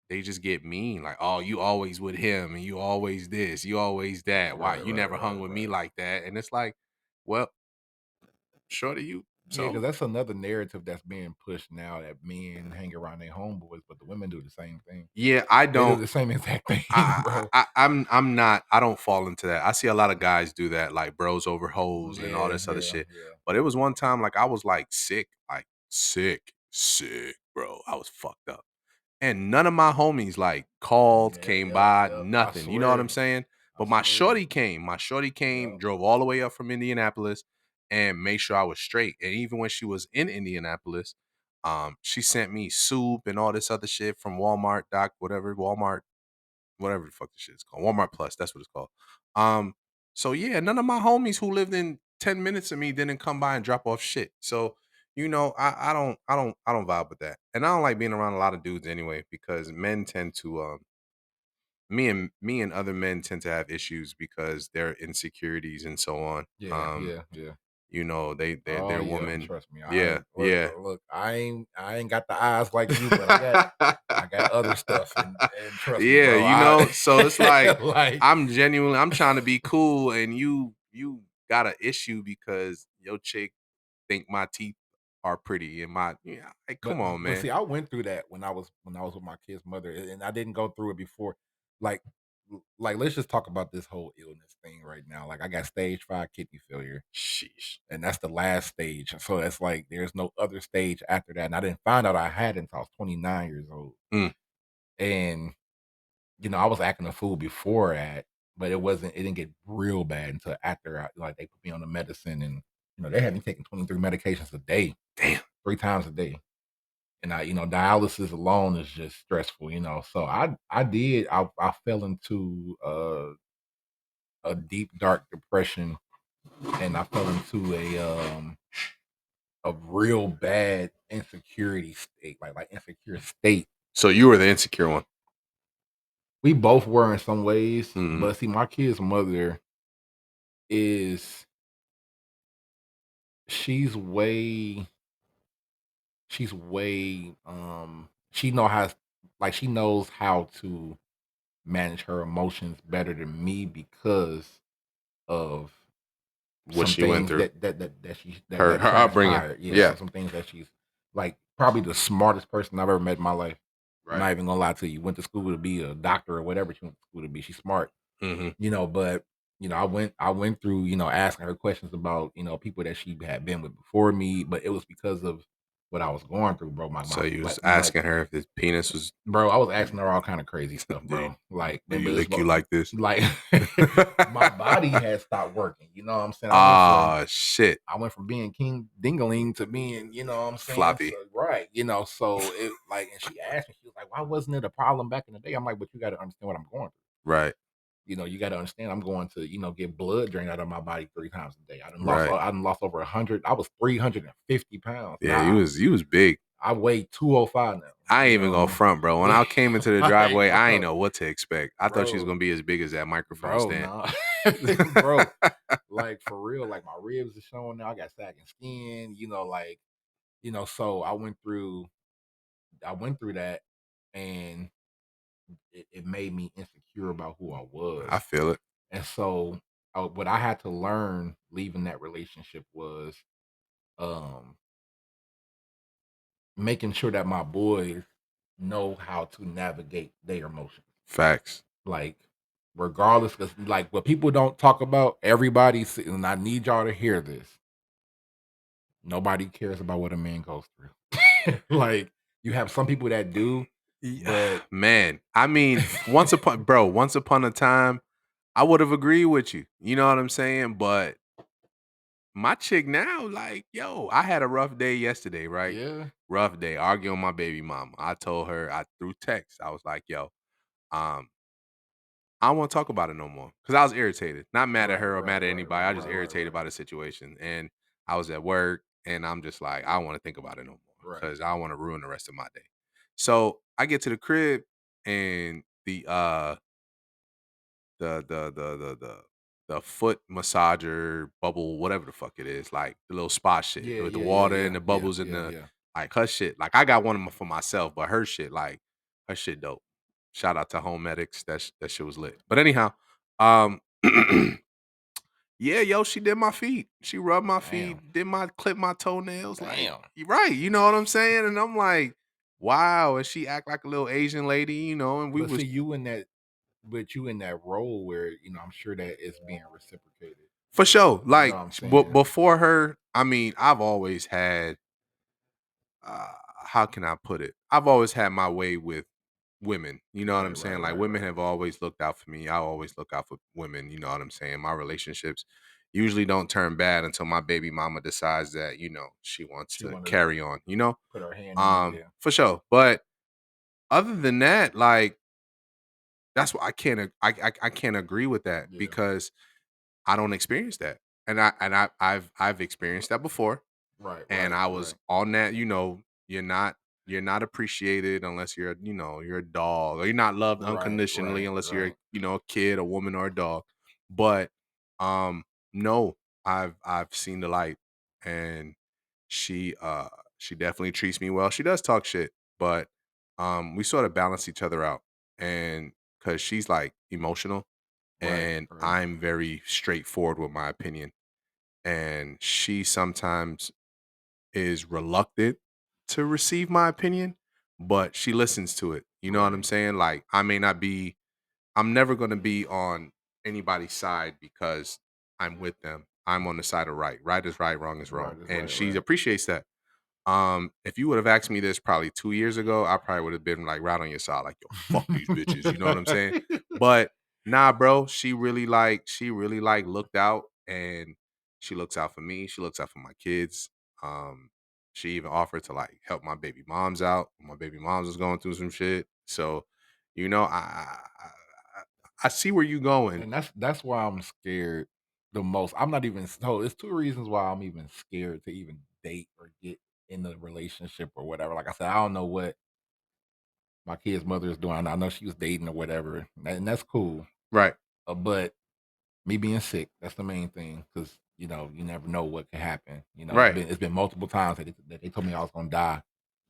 they just get mean, like, oh, you always with him and you always this, you always that. Why Right, you right, never right, hung with me right. like that? And it's like, well, shorty, you Yeah, because so that's another narrative that's being pushed now that men hang around their homeboys, but the women do the same thing. yeah, I They do don't. the same exact thing, bro. I'm not. I don't fall into that. I see a lot of guys do that, like bros over hoes and all Yeah, this other yeah, shit. yeah. But it was one time, like I was like sick, sick, bro. I was fucked up, and none of my homies like called, Yeah, came yep, by, yep. I nothing. You know what I'm swear. saying? I But my swear. shorty came. My shorty came, Yep. drove all the way up from Indianapolis, and made sure I was straight. And even when she was in Indianapolis, she sent me soup and all this other shit from Walmart, Walmart whatever the fuck this shit is called. Walmart Plus, that's what it's called. So yeah, none of my homies who lived in 10 minutes of me didn't come by and drop off shit. So, I don't vibe with that. And I don't like being around a lot of dudes anyway, because men tend to me and other men tend to have issues because their insecurities and so on. Yeah, yeah, yeah. Oh Their yeah, woman. trust me. I Yeah, ain't yeah. look. I ain't got the eyes like you, but I got other stuff, and trust me, Yeah, bro. I so it's like like I'm trying to be cool and you got an issue because your chick think my teeth are pretty and my yeah, like But come on, man. see, I went through that when I was with my kid's mother, and I didn't go through it before. Like let's just talk about this whole illness thing right now. Like I got stage 5 kidney failure, Sheesh. and that's the last stage. So that's like there's no other stage after that. And I didn't find out I had it until I was 29 years old. Mm, And I was acting a fool before that, but it didn't get real bad until after they put me on the medicine, and they had me taking 23 medications a day, damn. 3 times a day. And dialysis alone is just stressful. So I fell into a deep dark depression, and I fell into a real bad insecurity state, like insecure state. So you were the insecure one. We both were in some ways, Mm, but see, my kid's mother is she's way she's way she knows how to manage her emotions better than me because of what some she went things through. that Her upbringing. transpired. Yeah, Yeah. some things that she's like probably the smartest person I've ever met in my life. I'm Right. not even gonna lie to you. Went to school to be a doctor or whatever she went to school to be. She's smart, Hmm. but I went through asking her questions about people that she had been with before me, but it was because of what I was going through, bro. So you was Like asking her if his penis was bro, I was asking her all kind of crazy stuff, do you, bro. Like, do man, you but it's lick you like this? like my body had stopped working. You know what I'm saying? Ah, shit. I went from being King Dingaling to being, you know what I'm saying? So Floppy. right, so it and she asked me, she was like, why wasn't it a problem back in the day? I'm like, but you gotta understand what I'm going through. Right. You got to understand. I'm going to get blood drained out of my body 3 times a day. Right. I done lost over 100. I was 350 pounds. Yeah, Now you was big. I weigh 205 now. I ain't even gonna front, bro. When I came into the Like, driveway, I ain't bro, know what to expect. I thought she was bro, gonna be as big as that microphone bro, stand. nah, bro. Like for real, like my ribs are showing now. I got sagging skin. So I went through that, and it made me insecure about who I was. I feel it. And so, what I had to learn leaving that relationship was um, making sure that my boys know how to navigate their emotions. Facts. Like, regardless, because like what people don't talk about, and I need y'all to hear this. Nobody cares about what a man goes through. Like, you have some people that do, but Man, I mean, once upon a time, I would have agreed with you. You know what I'm saying? But my chick now, like, yo, I had a rough day yesterday, right? yeah, Rough day, arguing with my baby mama. I told her, through text, I was like, yo, um, I don't want to talk about it no more. Cause I was irritated. Not mad at right, her or right, mad at right, anybody. I was just right, right, irritated right, by the situation. And I was at work and I'm just like, I don't want to think about it no more. right. Cause I don't want to ruin the rest of my day. So I get to the crib and the foot massager bubble, whatever the fuck it is, like the little spot shit Yeah, with the yeah, yeah, water yeah, and the yeah, bubbles and yeah, the yeah. like her shit. Like I got one of them for myself, but her shit dope. Shout out to Home Medics. That shit was lit. But anyhow, um yeah, yo, she did my feet. She rubbed my Damn, feet, clip my toenails. Like, damn. you right, you know what I'm saying? And I'm like, wow. And she act like a little Asian lady, and we But was see, you in that role where I'm sure that it's being reciprocated. for sure. You know Like what I'm saying? before her, I mean, I've always had how can I put it? I've always had my way with women. You know what I'm Right, saying? right, Like right, women right, have always looked out for me. I always look out for women. You know what I'm saying? My relationships usually don't turn bad until my baby mama decides that she wants She to want to carry on. put her hand in it. Yeah, For sure. But other than that, like that's why I can't agree with that yeah. because I don't experience that, and I've experienced that before. Right, And right, I was right, on that, you're not appreciated unless you're a dog, or you're not loved right, unconditionally right, unless you're right, a kid, a woman, or a dog. But um no, I've seen the light, and she uh she definitely treats me well. She does talk shit, but we sort of balance each other out. And cuz she's like emotional right, and right, I'm very straightforward with my opinion, and she sometimes is reluctant to receive my opinion, but she listens to it. You know what I'm right. saying? Like I'm never going to be on anybody's side because I'm with them. I'm on the side of right. Right is right, wrong is wrong. Right, is And right, she right. appreciates that. If you would have asked me this probably 2 years ago, I probably would have been like right on your side, like, yo, fuck these bitches. You know what I'm saying? But nah, bro, she really looked out, and she looks out for me. She looks out for my kids. Um, she even offered to like help my baby moms out. My baby moms was going through some shit. So, I see where you going. And that's why I'm scared the most. I'm not even so. It's two reasons why I'm even scared to even date or get in a relationship or whatever. Like I said, I don't know what my kid's mother is doing. I know she was dating or whatever, and that's cool. Right. But me being sick, that's the main thing, because you never know what could happen. Right. It's been multiple times that they told me I was gonna die.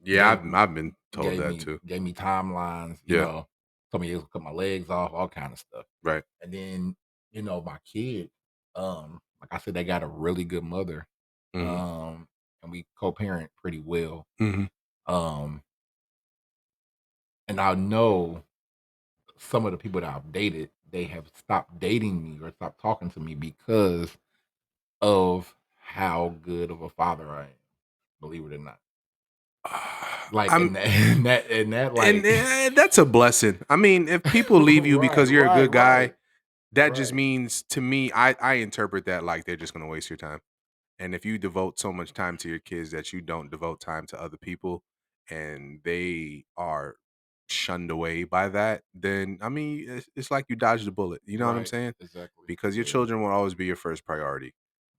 Yeah, Gave I've been told gave that me too. gave me timelines. Yeah. Told me it was cut my legs off, all kind of stuff. Right. And then my kid, like I said, they got a really good mother, Hmm. um, and we co-parent pretty well. Hmm. Um, and I know some of the people that I've dated, they have stopped dating me or stopped talking to me because of how good of a father I am. Believe it or not, like I'm in that and like that's a blessing. I mean, if people leave you right, because you're a right, good guy, right, that just right, means to me, I interpret that like they're just gonna waste your time. And if you devote so much time to your kids that you don't devote time to other people, and they are shunned away by that, then I mean, it's like you dodged a bullet. You know what I'm Right. saying? Exactly. Because your Yeah. children will always be your first priority.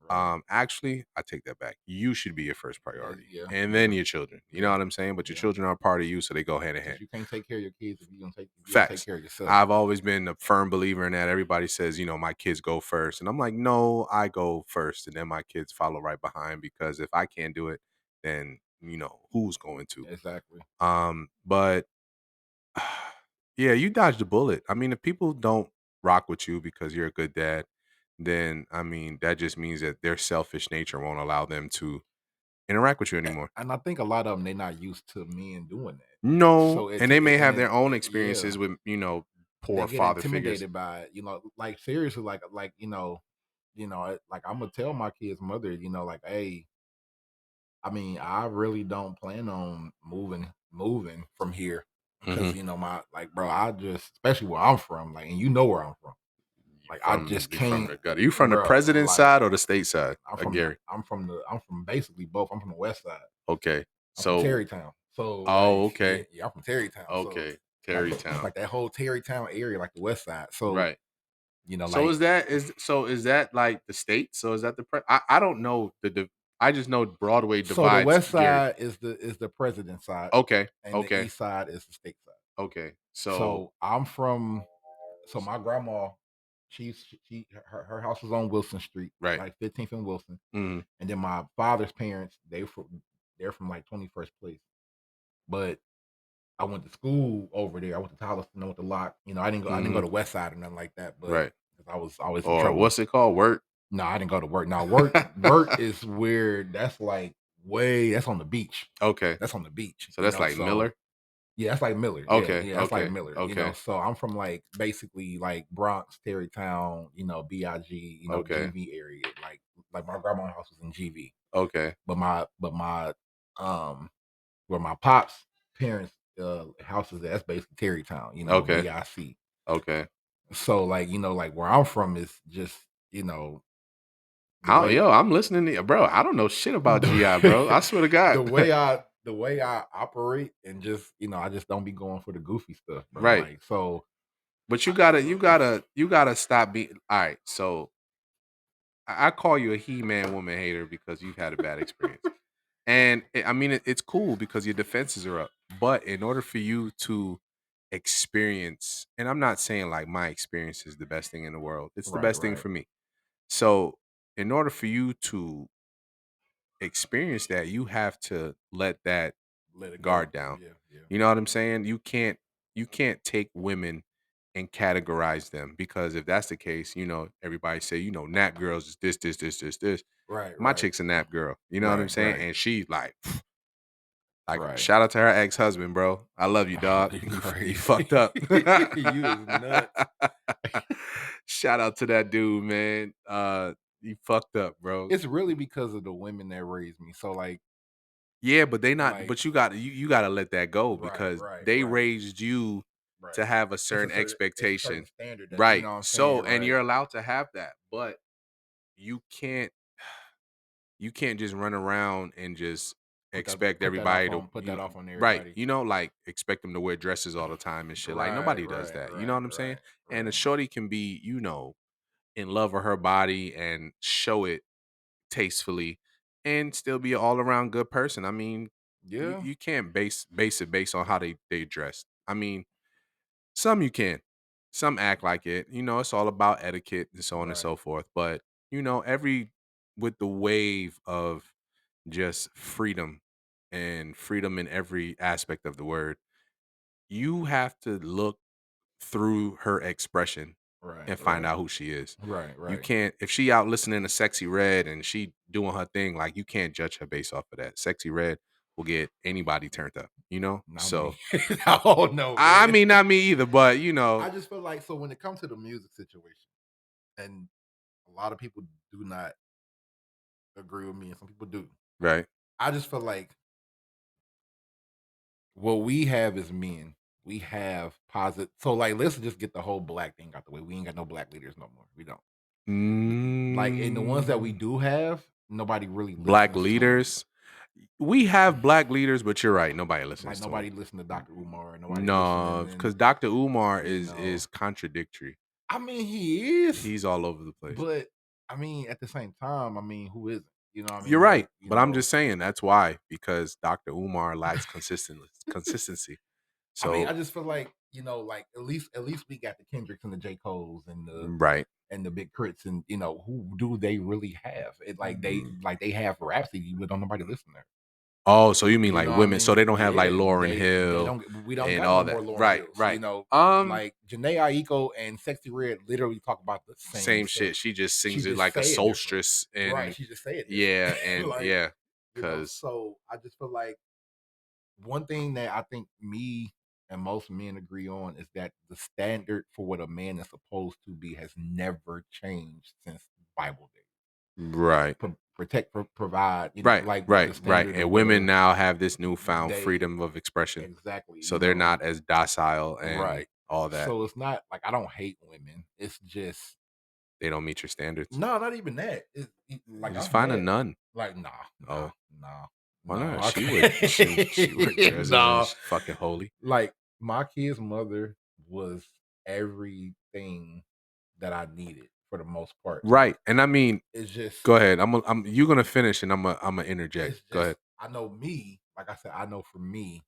Right. Actually, I take that back. You should be your first priority, Yeah. and then Yeah. your children. You know Yeah. what I'm saying? But your Yeah. children are a part of you, so they go hand in Because hand. you can't take care of your kids if you don't take Facts. care of yourself. I've always been a firm believer in that. Everybody says, my kids go first. And I'm like, no, I go first. And then my kids follow right behind because if I can't do it, then, who's going to? Exactly. But yeah, you dodged a bullet. I mean, if people don't rock with you because you're a good dad, then I mean, that just means that their selfish nature won't allow them to interact with you anymore. And I think a lot of them they're not used to men doing that. No, So it and they may and have their own experiences yeah, with, they poor get father figures. intimidated by it. Like seriously, like I'm gonna tell my kids' mother, like, hey, I mean, I really don't plan on moving from here because Mhm. my like, bro, I just especially where I'm from, like, and you know where I'm from, like, I just You from can't, the gutter. You from the bro. president's Like, side or the state side? Gary. I'm from basically both. I'm from the west side. Okay. I'm from So Terrytown. So oh, like, yeah, okay. yeah, I'm from Terrytown. So Okay. like Terrytown. that whole Terrytown area, like the west side. So, Right. So like, is that like the state? So is that I don't know I just know Broadway so the divides west Gary. side is the president's side Okay. and the Okay. east side is the state side. Okay. So So so my grandma, her house was on Wilson Street, right. like 15th and Wilson. Mhm. And then my father's parents, they're from like 21st place. But I went to school over there. I went to Holliston. I went to Locke. I didn't go Mhm. to West Side or nothing like that. But Right. 'cause I was always in Or trouble. what's it called? Work. No, I didn't go to work. Now work is weird. That's like way. That's on the beach. Okay. That's on the beach. So that's like So Miller. yeah, that's like Miller. Yeah, Okay. yeah, that's like Okay. Miller. Okay. So I'm from like basically like Bronx, Terrytown. Big. Okay. GV area. Like my grandma's house was in GV. Okay. But my um where my pops parents house is at, that's basically Terrytown, Okay. BIC. Okay. So like, like where I'm from is just, the How way yo, I'm listening to you, bro. I don't know shit about GI, bro. I the, swear to God. the way I operate and just, I just don't be going for the goofy stuff, bro. Right. Like so But I, you gotta stop being all right. So I call you a he-man woman hater because you've had a bad experience. And I mean it's cool because your defenses are up. But in order for you to experience, and I'm not saying like my experience is the best thing in the world. It's the right, best thing right. for me. So in order for you to experience that, you have to let that Let it go. guard down. Yeah, yeah. You know what I'm saying? You can't take women and categorize them because if that's the case, everybody say, nap girls is this. Right, My right. chick's a nap girl. You know what I'm Right, saying? right, And she like right. shout out to her ex-husband, bro. I love you, Oh, dog. you You crazy. fucked up. You is nuts. Shout out to that dude, man. You fucked up, bro. It's really because of the women that raised me. So Yeah, but they not like but you gotta let that go right, because right, they right, raised you right. to have a certain It's a certain expectation. standard that Right. what I'm saying, So and right? you're allowed to have that, but you can't you can't just run around and just expect everybody to Put that off on right, everybody. like expect them to wear dresses all the time and shit. Like Right, nobody does right, that. You know right, what I'm saying? right, And a right. shorty can be, in love with her body and show it tastefully and still be an all around good person. I mean, you, Yeah, you can't base it based on how they dress. I mean, some you can. Some act like it. It's all about etiquette and so on and right, so forth. But, every with the wave of just freedom in every aspect of the word, you have to look through her expression right, and find right, out who she is. right, You right. can't if she out listening to Sexy Red and she doing her thing, like you can't judge her based off of that. Sexy Red will get anybody turned up. Not So me. Oh no, I man. mean not me either, but I just feel like so when it comes to the music situation, and a lot of people do not agree with me, and some people do. right. I just feel like what we have as men, we have positive. So like, let's just get the whole black thing out the way. We ain't got no black leaders no more. We don't. Like, in the ones that we Mm, do have, nobody really black listens to them. leaders. We have black leaders, but you're right. Nobody Like listens to nobody him. listen to Dr. Umar. Nobody No, listening, and because Dr. Umar you is know, contradictory. I mean, he is, He's all over the place. but I mean, at the same time, I mean, who isn't? You know what I You're mean? right, Like, you but I'm know, just saying that's why, because Dr. Umar lacks consistency. I mean, I So just feel like, like at least we got the Kendricks and the J. Coles right. and the big crits, and who do they really have? It like they have Rhapsody, but don't nobody listen there. Oh, so you mean You like know what I women? So mean? they don't have like Yeah, Lauren they Hill don't. We don't and got all no more that. Lauren Right, Hills. right. Like Janae Aiko and Sexy Red literally talk about the same Same stuff. shit. She just She sings it just like a say it different, solstice, right? and She just say it different. yeah, and Like, yeah, because so I just feel like one thing that I think me and most men agree on is that the standard for what a man is supposed to be has never changed since Bible days. right. Protect, provide, Right, like the right, right. standard of And what women a now have this newfound they freedom of expression. exactly, So they're not as docile and right. all that. So it's not like I don't hate women. It's just They don't meet your standards. no, not even that. Like Just I've find a met nun. like nah, nah, Oh, nah, why no. not? I She would can't. dress No, as fucking holy. like my kid's mother was everything that I needed for the most part. Right. And I mean, It's just go ahead. I'm you gonna finish and I'm gonna interject. it's Go just ahead. I know me, like I said, I know for me,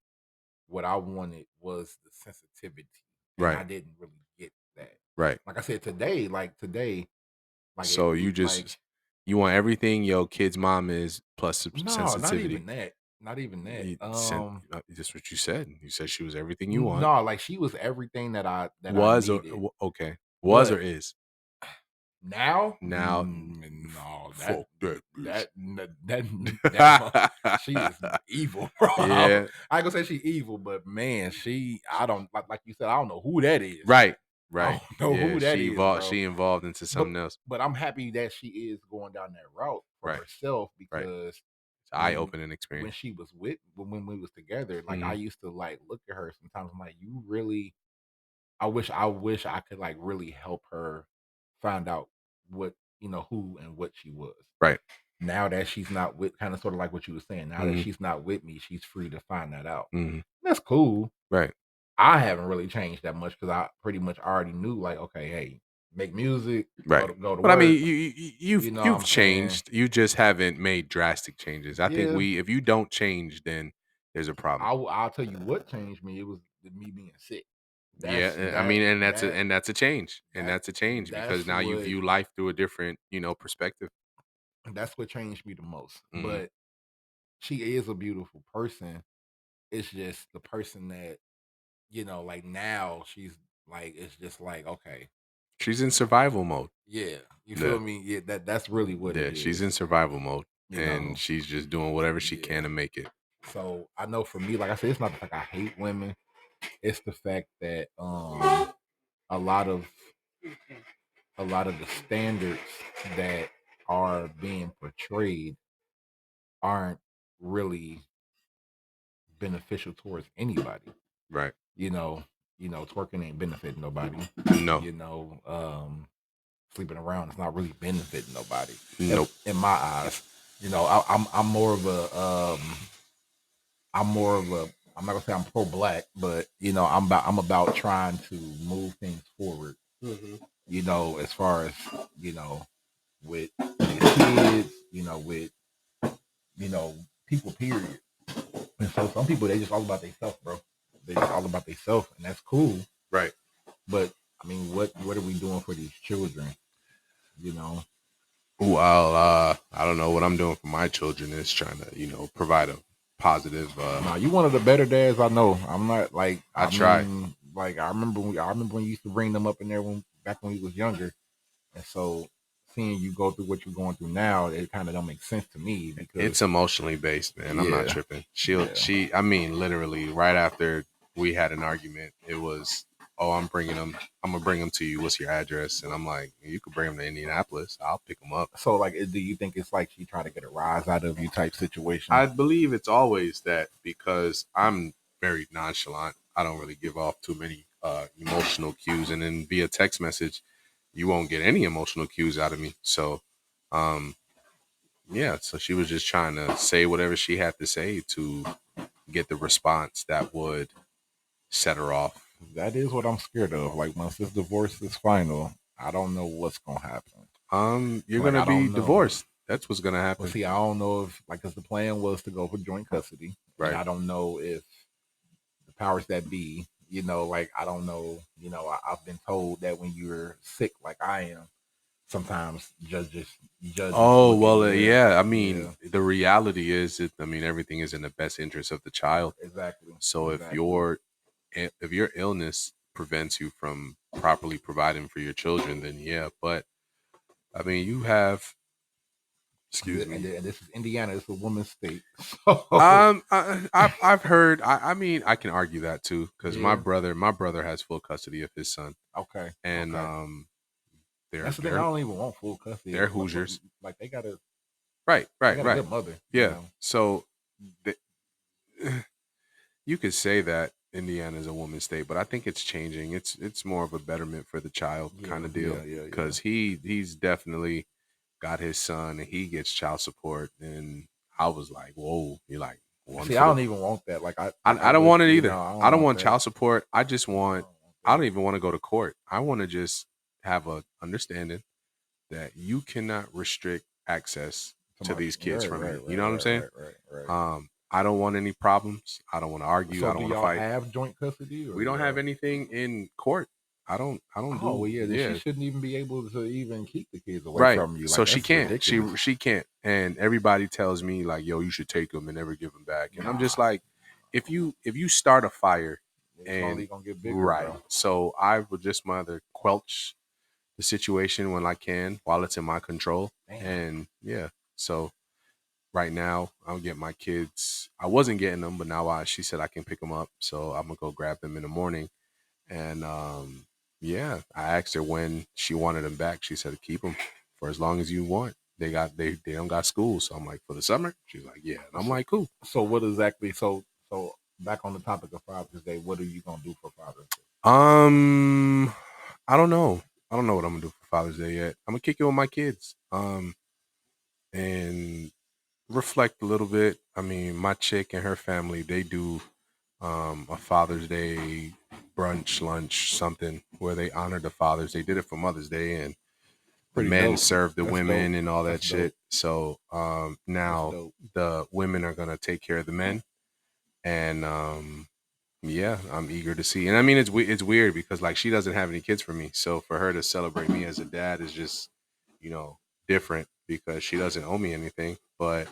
what I wanted was the sensitivity, and I Right, didn't really get that. right. Like I said, today, like So you want everything your kid's mom is plus no, not even sensitivity. that, not even that. Just what you said. You said she was everything you want. No, like she was everything that I Was or needed, okay. Was or but is. now, Now no, fuck that bitch. she is evil, bro. Yeah. I ain't gonna say she evil, but man, I don't like you said, I don't know who that is. Right. I Right. don't know Yeah. who that She is, evolved. bro. She evolved into But something else. but I'm happy that she is going down that route for Right. herself Right. because It's an eye when opening when experience. she was when we was together, like I Hmm. used to like look at her sometimes. I'm like, you really. I wish I could like really help her find out what who and what she was. Right. Now that she's not with, kind of sort of like what you were saying. Now that Hmm. she's not with me, she's free to find that out. Hmm. That's cool. Right. I haven't really changed that much because I pretty much already knew like, okay, hey, make music, Right. go to But I work. mean, you've You know what you've I'm saying? changed. You just haven't made drastic changes. I think Yeah. if you don't change, then there's a problem. I'll tell you what changed me. It was me being sick. Yeah, That's I mean, that and that that's a change, and that that's a change because that's now you what view life through a different, perspective. that's what changed me the most. Hmm. But she is a beautiful person. It's just the person that, like now she's like, it's just like, okay, She's in survival mode. yeah, you Yeah, feel me? Yeah, that's really what it yeah, she's is, in survival mode, you and know. she's just doing whatever she Yeah. can to make it. So I know for me, like I said, it's not the fact I hate women. It's the fact that a lot of the standards that are being portrayed aren't really beneficial towards anybody. Right? You know, twerking ain't benefiting nobody. No, You know, sleeping around is not really benefiting nobody. nope. In my eyes, I'm more of a I'm more of a I'm not gonna say I'm pro black, but I'm about trying to move things forward. Hmm. As far as with kids, with you know people. Period. And so some people they just all about themselves, bro. They just all about themselves, and that's cool. Right. But I mean, what are we doing for these children? You know, Well, I don't know what I'm doing for my children is trying to, provide a positive. now you one of the better dads I know. I'm not like I I try. mean, like I remember when you used to bring them up in there back when we was younger, and so seeing you go through what you're going through now, it kind of don't make sense to me because It's emotionally based, man. I'm not yeah, tripping. yeah. I mean, literally, right after we had an argument, it was, oh, I'm bringing them. I'm gonna bring them to you. What's your address? And I'm like, you could bring them to Indianapolis. I'll pick them up. So like, do you think it's like she trying to get a rise out of you type situation? I believe it's always that because I'm very nonchalant. I don't really give off too many emotional cues, and then via text message, you won't get any emotional cues out of me. So, um, Yeah, so she was just trying to say whatever she had to say to get the response that would set her off. That is what I'm scared of. Like once this divorce is final, I don't know what's gonna happen. You're Like gonna I be don't know. divorced. That's what's gonna Well, happen. see, I don't know if like because the plan was to go for joint custody, and Right. I don't know if the powers that be, like I don't know, I've been told that when you're sick, like I am, sometimes judges Oh, look at well, yeah. I mean, yeah, the reality is that I mean everything is in the best interest of the child. exactly, So exactly. if your illness prevents you from properly providing for your children, then yeah. But I mean, you have, excuse me. And this is Indiana. It's a woman's state, so I've heard. I mean, I can argue that too because yeah. my brother has full custody of his son, Okay, and okay. they're That's the thing. I they're don't even want full custody. they're Hoosiers. Like they got a Right, they right, got a right. good mother, Yeah. So th- you could say that Indiana is a woman's state, but I think it's changing. It's more of a betterment for the child kind Yeah, of deal yeah, yeah, yeah. because he's definitely got his son and he gets child support, and I was like, whoa, you're like one See, I for the. don't even want that. I don't want it either. I I don't don't want want that. child support. I just I want. don't want I that. don't even want to go to court. I want to just have a understanding that you cannot restrict access to Somebody, these kids right, from right, me. You right, know what I'm right, saying? right, right, right. I don't want any problems. I don't want to argue. So, I do don't want to y'all fight. have joint custody or We don't have y'all? anything in court. I don't Oh, well, do. yeah. Then she Yeah, shouldn't even be able to even keep the kids away right. from you. So Like she that's can't. ridiculous. She can't. And everybody tells me like, "Yo, you should take them and never give them back." And I'm just Nah, like, if you start a fire, it's and only gonna get bigger, right, bro. so I would just rather quelch the situation when I can while it's in my control. Damn. And yeah, so right now I'll get my kids. I wasn't getting them, but now she said I can pick them up, so I'm gonna go grab them in the morning. And yeah, I asked her when she wanted them back. She said keep them for as long as you want. They don't got school, so I'm like for the summer. She's like yeah, and I'm So, like cool. so what exactly? So back on the topic of Father's Day, what are you gonna do for Father's Day? Um, I don't know. I don't know what I'm gonna do for Father's Day yet. I'm gonna kick it with my kids. And reflect a little bit. I mean, my chick and her family, they do a Father's Day brunch, lunch, something where they honor the fathers. They did it for Mother's Day, and the Pretty men dope. serve the That's dope. women and all That's that dope. shit. So That's now dope. the women are gonna take care of the men, and yeah, I'm eager to see. And I mean, it's weird because like she doesn't have any kids for me, so for her to celebrate me as a dad is just you know different because she doesn't owe me anything, but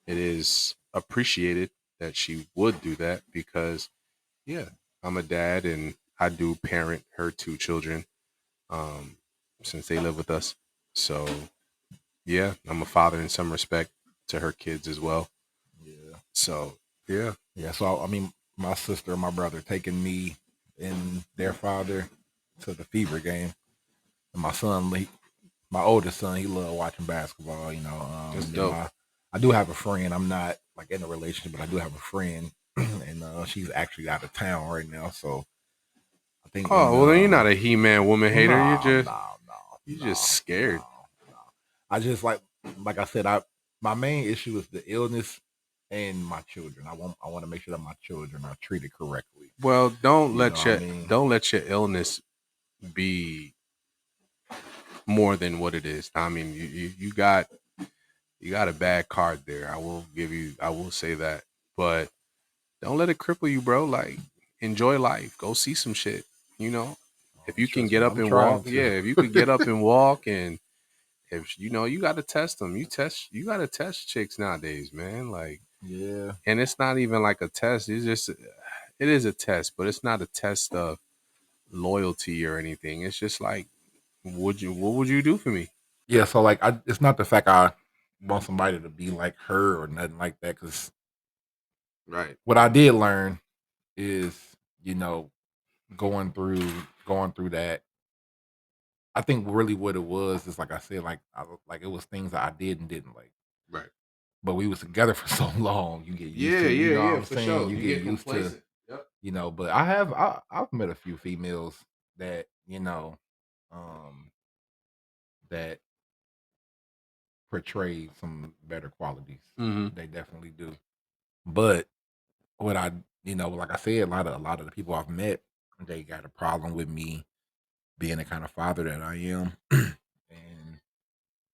it is appreciated that she would do that because yeah, I'm a dad and I do parent her two children um, since they live with us. So yeah, I'm a father in some respect to her kids as well. Yeah. So yeah, Yeah. So I mean, my sister and my brother taking me and their father to the Fever game, and my son, my oldest son, he loved watching basketball. that's And then dope. I do have a friend. I'm not like in a relationship, but I do have a friend, and she's actually out of town right now. So I think when Oh well, then you're not a He-Man woman hater. no, no, no, You're just no, scared. no, no. I just like I said, I my main issue is the illness and my children. I want to make sure that my children are treated correctly. Well, You know what I mean? don't let your illness be more than what it is. I mean, you got a bad card there. I will say that. But don't let it cripple you, bro. Like enjoy life. Go see some shit. You know? If you can Trust get me, up I'm and trying walk, yeah, to. if you could get up and walk and if you know, you got to test them. You got to test chicks nowadays, man. Like Yeah. and it's not even like a test. It's just it is a test, but it's not a test of loyalty or anything. It's just like what would you do for me? Yeah, so like it's not the fact I want somebody to be like her or nothing like that. Because Right. what I did learn is, you know, going through going through that. I think really what it was is like I said, like it was things that I did and didn't like. Right. But we was together for so long, you get used Yeah, to, you yeah, know what yeah, I'm for saying? sure. You You get get used to, complacent. Yep. but I've met a few females that, um that portray some better qualities. Mm-hmm. They definitely do. But what I, like I said, a lot of the people I've met, they got a problem with me being the kind of father that I am, and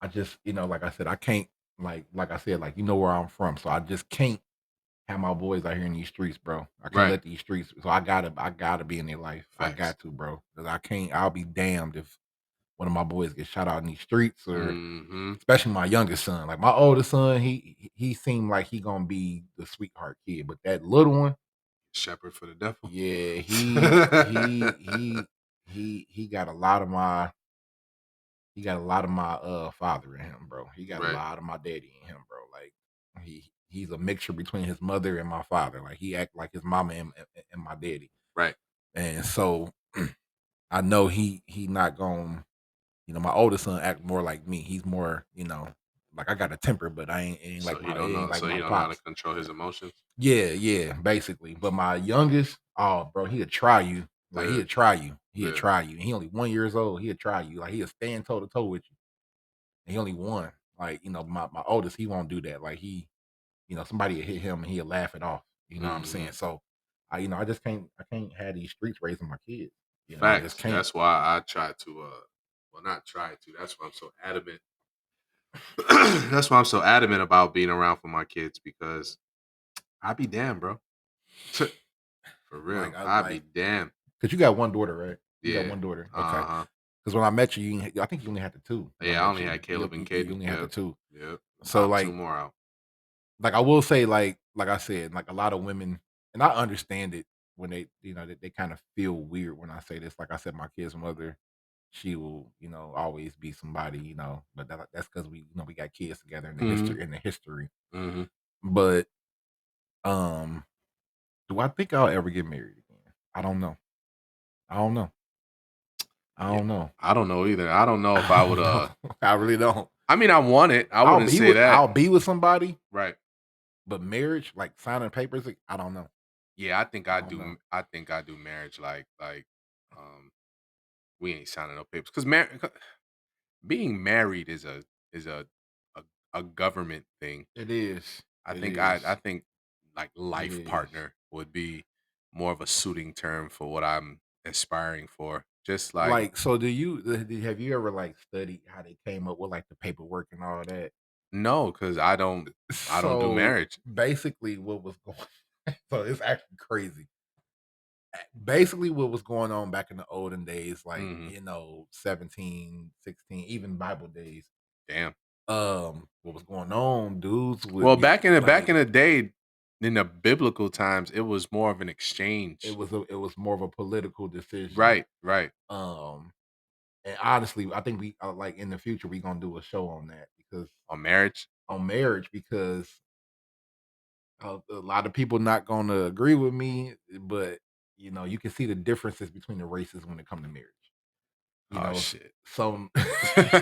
I just, like I said, I can't, like I said, like where I'm from, so I just can't have my boys out here in these streets, bro. I can't Right. let these streets. So I gotta be in their life. I Facts. got to, bro, because I can't. I'll be damned if one of my boys gets shot out in these streets, or Mm-hmm. especially my youngest son. Like my oldest son, he seemed like he gonna be the sweetheart kid, but that little one, Shepherd for the devil. yeah, he got a lot of my father in him, bro. He got a Right. lot of my daddy in him, bro. Like he's a mixture between his mother and my father. Like he act like his mama and my daddy. Right. And so I know he not going. My oldest son act more like me. He's more, like I got a temper, but So he it don't ain't know. like So he my don't know how to pops. control his emotions. Yeah, yeah, basically. But my youngest, oh, bro, he'll try you. Like Yeah. he'll try you. He'll Yeah. try you. And he only 1 years old. He'll try you. Like he'll stand toe to toe with you. And he only one. Like my oldest, he won't do that. Like somebody will hit him and he'll laugh it off. You know what I'm Mm-hmm. saying? So I just can't have these streets raising my kids. I just Facts. can't. That's why I try to. Well, not try to. That's why I'm so adamant. That's why I'm so adamant about being around for my kids because I be damn, bro. For Like real, I I be like damn. because you got one daughter, right? You got Yeah. one daughter. Okay. Uh huh. Because when I met you, I think you only had the two when I Yeah. I met only you. had You, Caleb and you, you Caden. only had the Yep. two. Yep. So Pop two like more out. I will say like I said, like a lot of women, and I understand it when they kind of feel weird when I say this. Like I said, my kid's mother, she will always be somebody, but that's because we got kids together in the Mm-hmm. history. Mm-hmm. But um, do I think I'll ever get married again? I don't know. I don't know. I Yeah. don't know. I don't know either. I don't know if I I would. don't know. I really don't. I mean, I want it. I wouldn't say that. I'll be with somebody, Right. but marriage, like signing papers, like, I don't know. Yeah. I think I I don't know. do. I think I do marriage. Um, we ain't signing no papers because being married is a, a government thing. It is. I It think I is. think like It life is. partner would be more of a suiting term for what I'm aspiring for. Just like Like, so have you ever like studied how they came up with like the paperwork and all that? no, because I don't do So marriage. basically, what was going so it's actually crazy. Basically, what was going on back in the olden days, like Hmm. 17, 16, even Bible days. Damn. What was going on? Dudes would Well, get back like in the day, in the biblical times, it was more of an exchange. it was more of a political decision. Right. Right. Um, and honestly, I think we like in the future we gonna do a show on that because On marriage. on marriage because a lot of people not gonna agree with me, but you can see the differences between the races when it comes to marriage. Oh shit. Some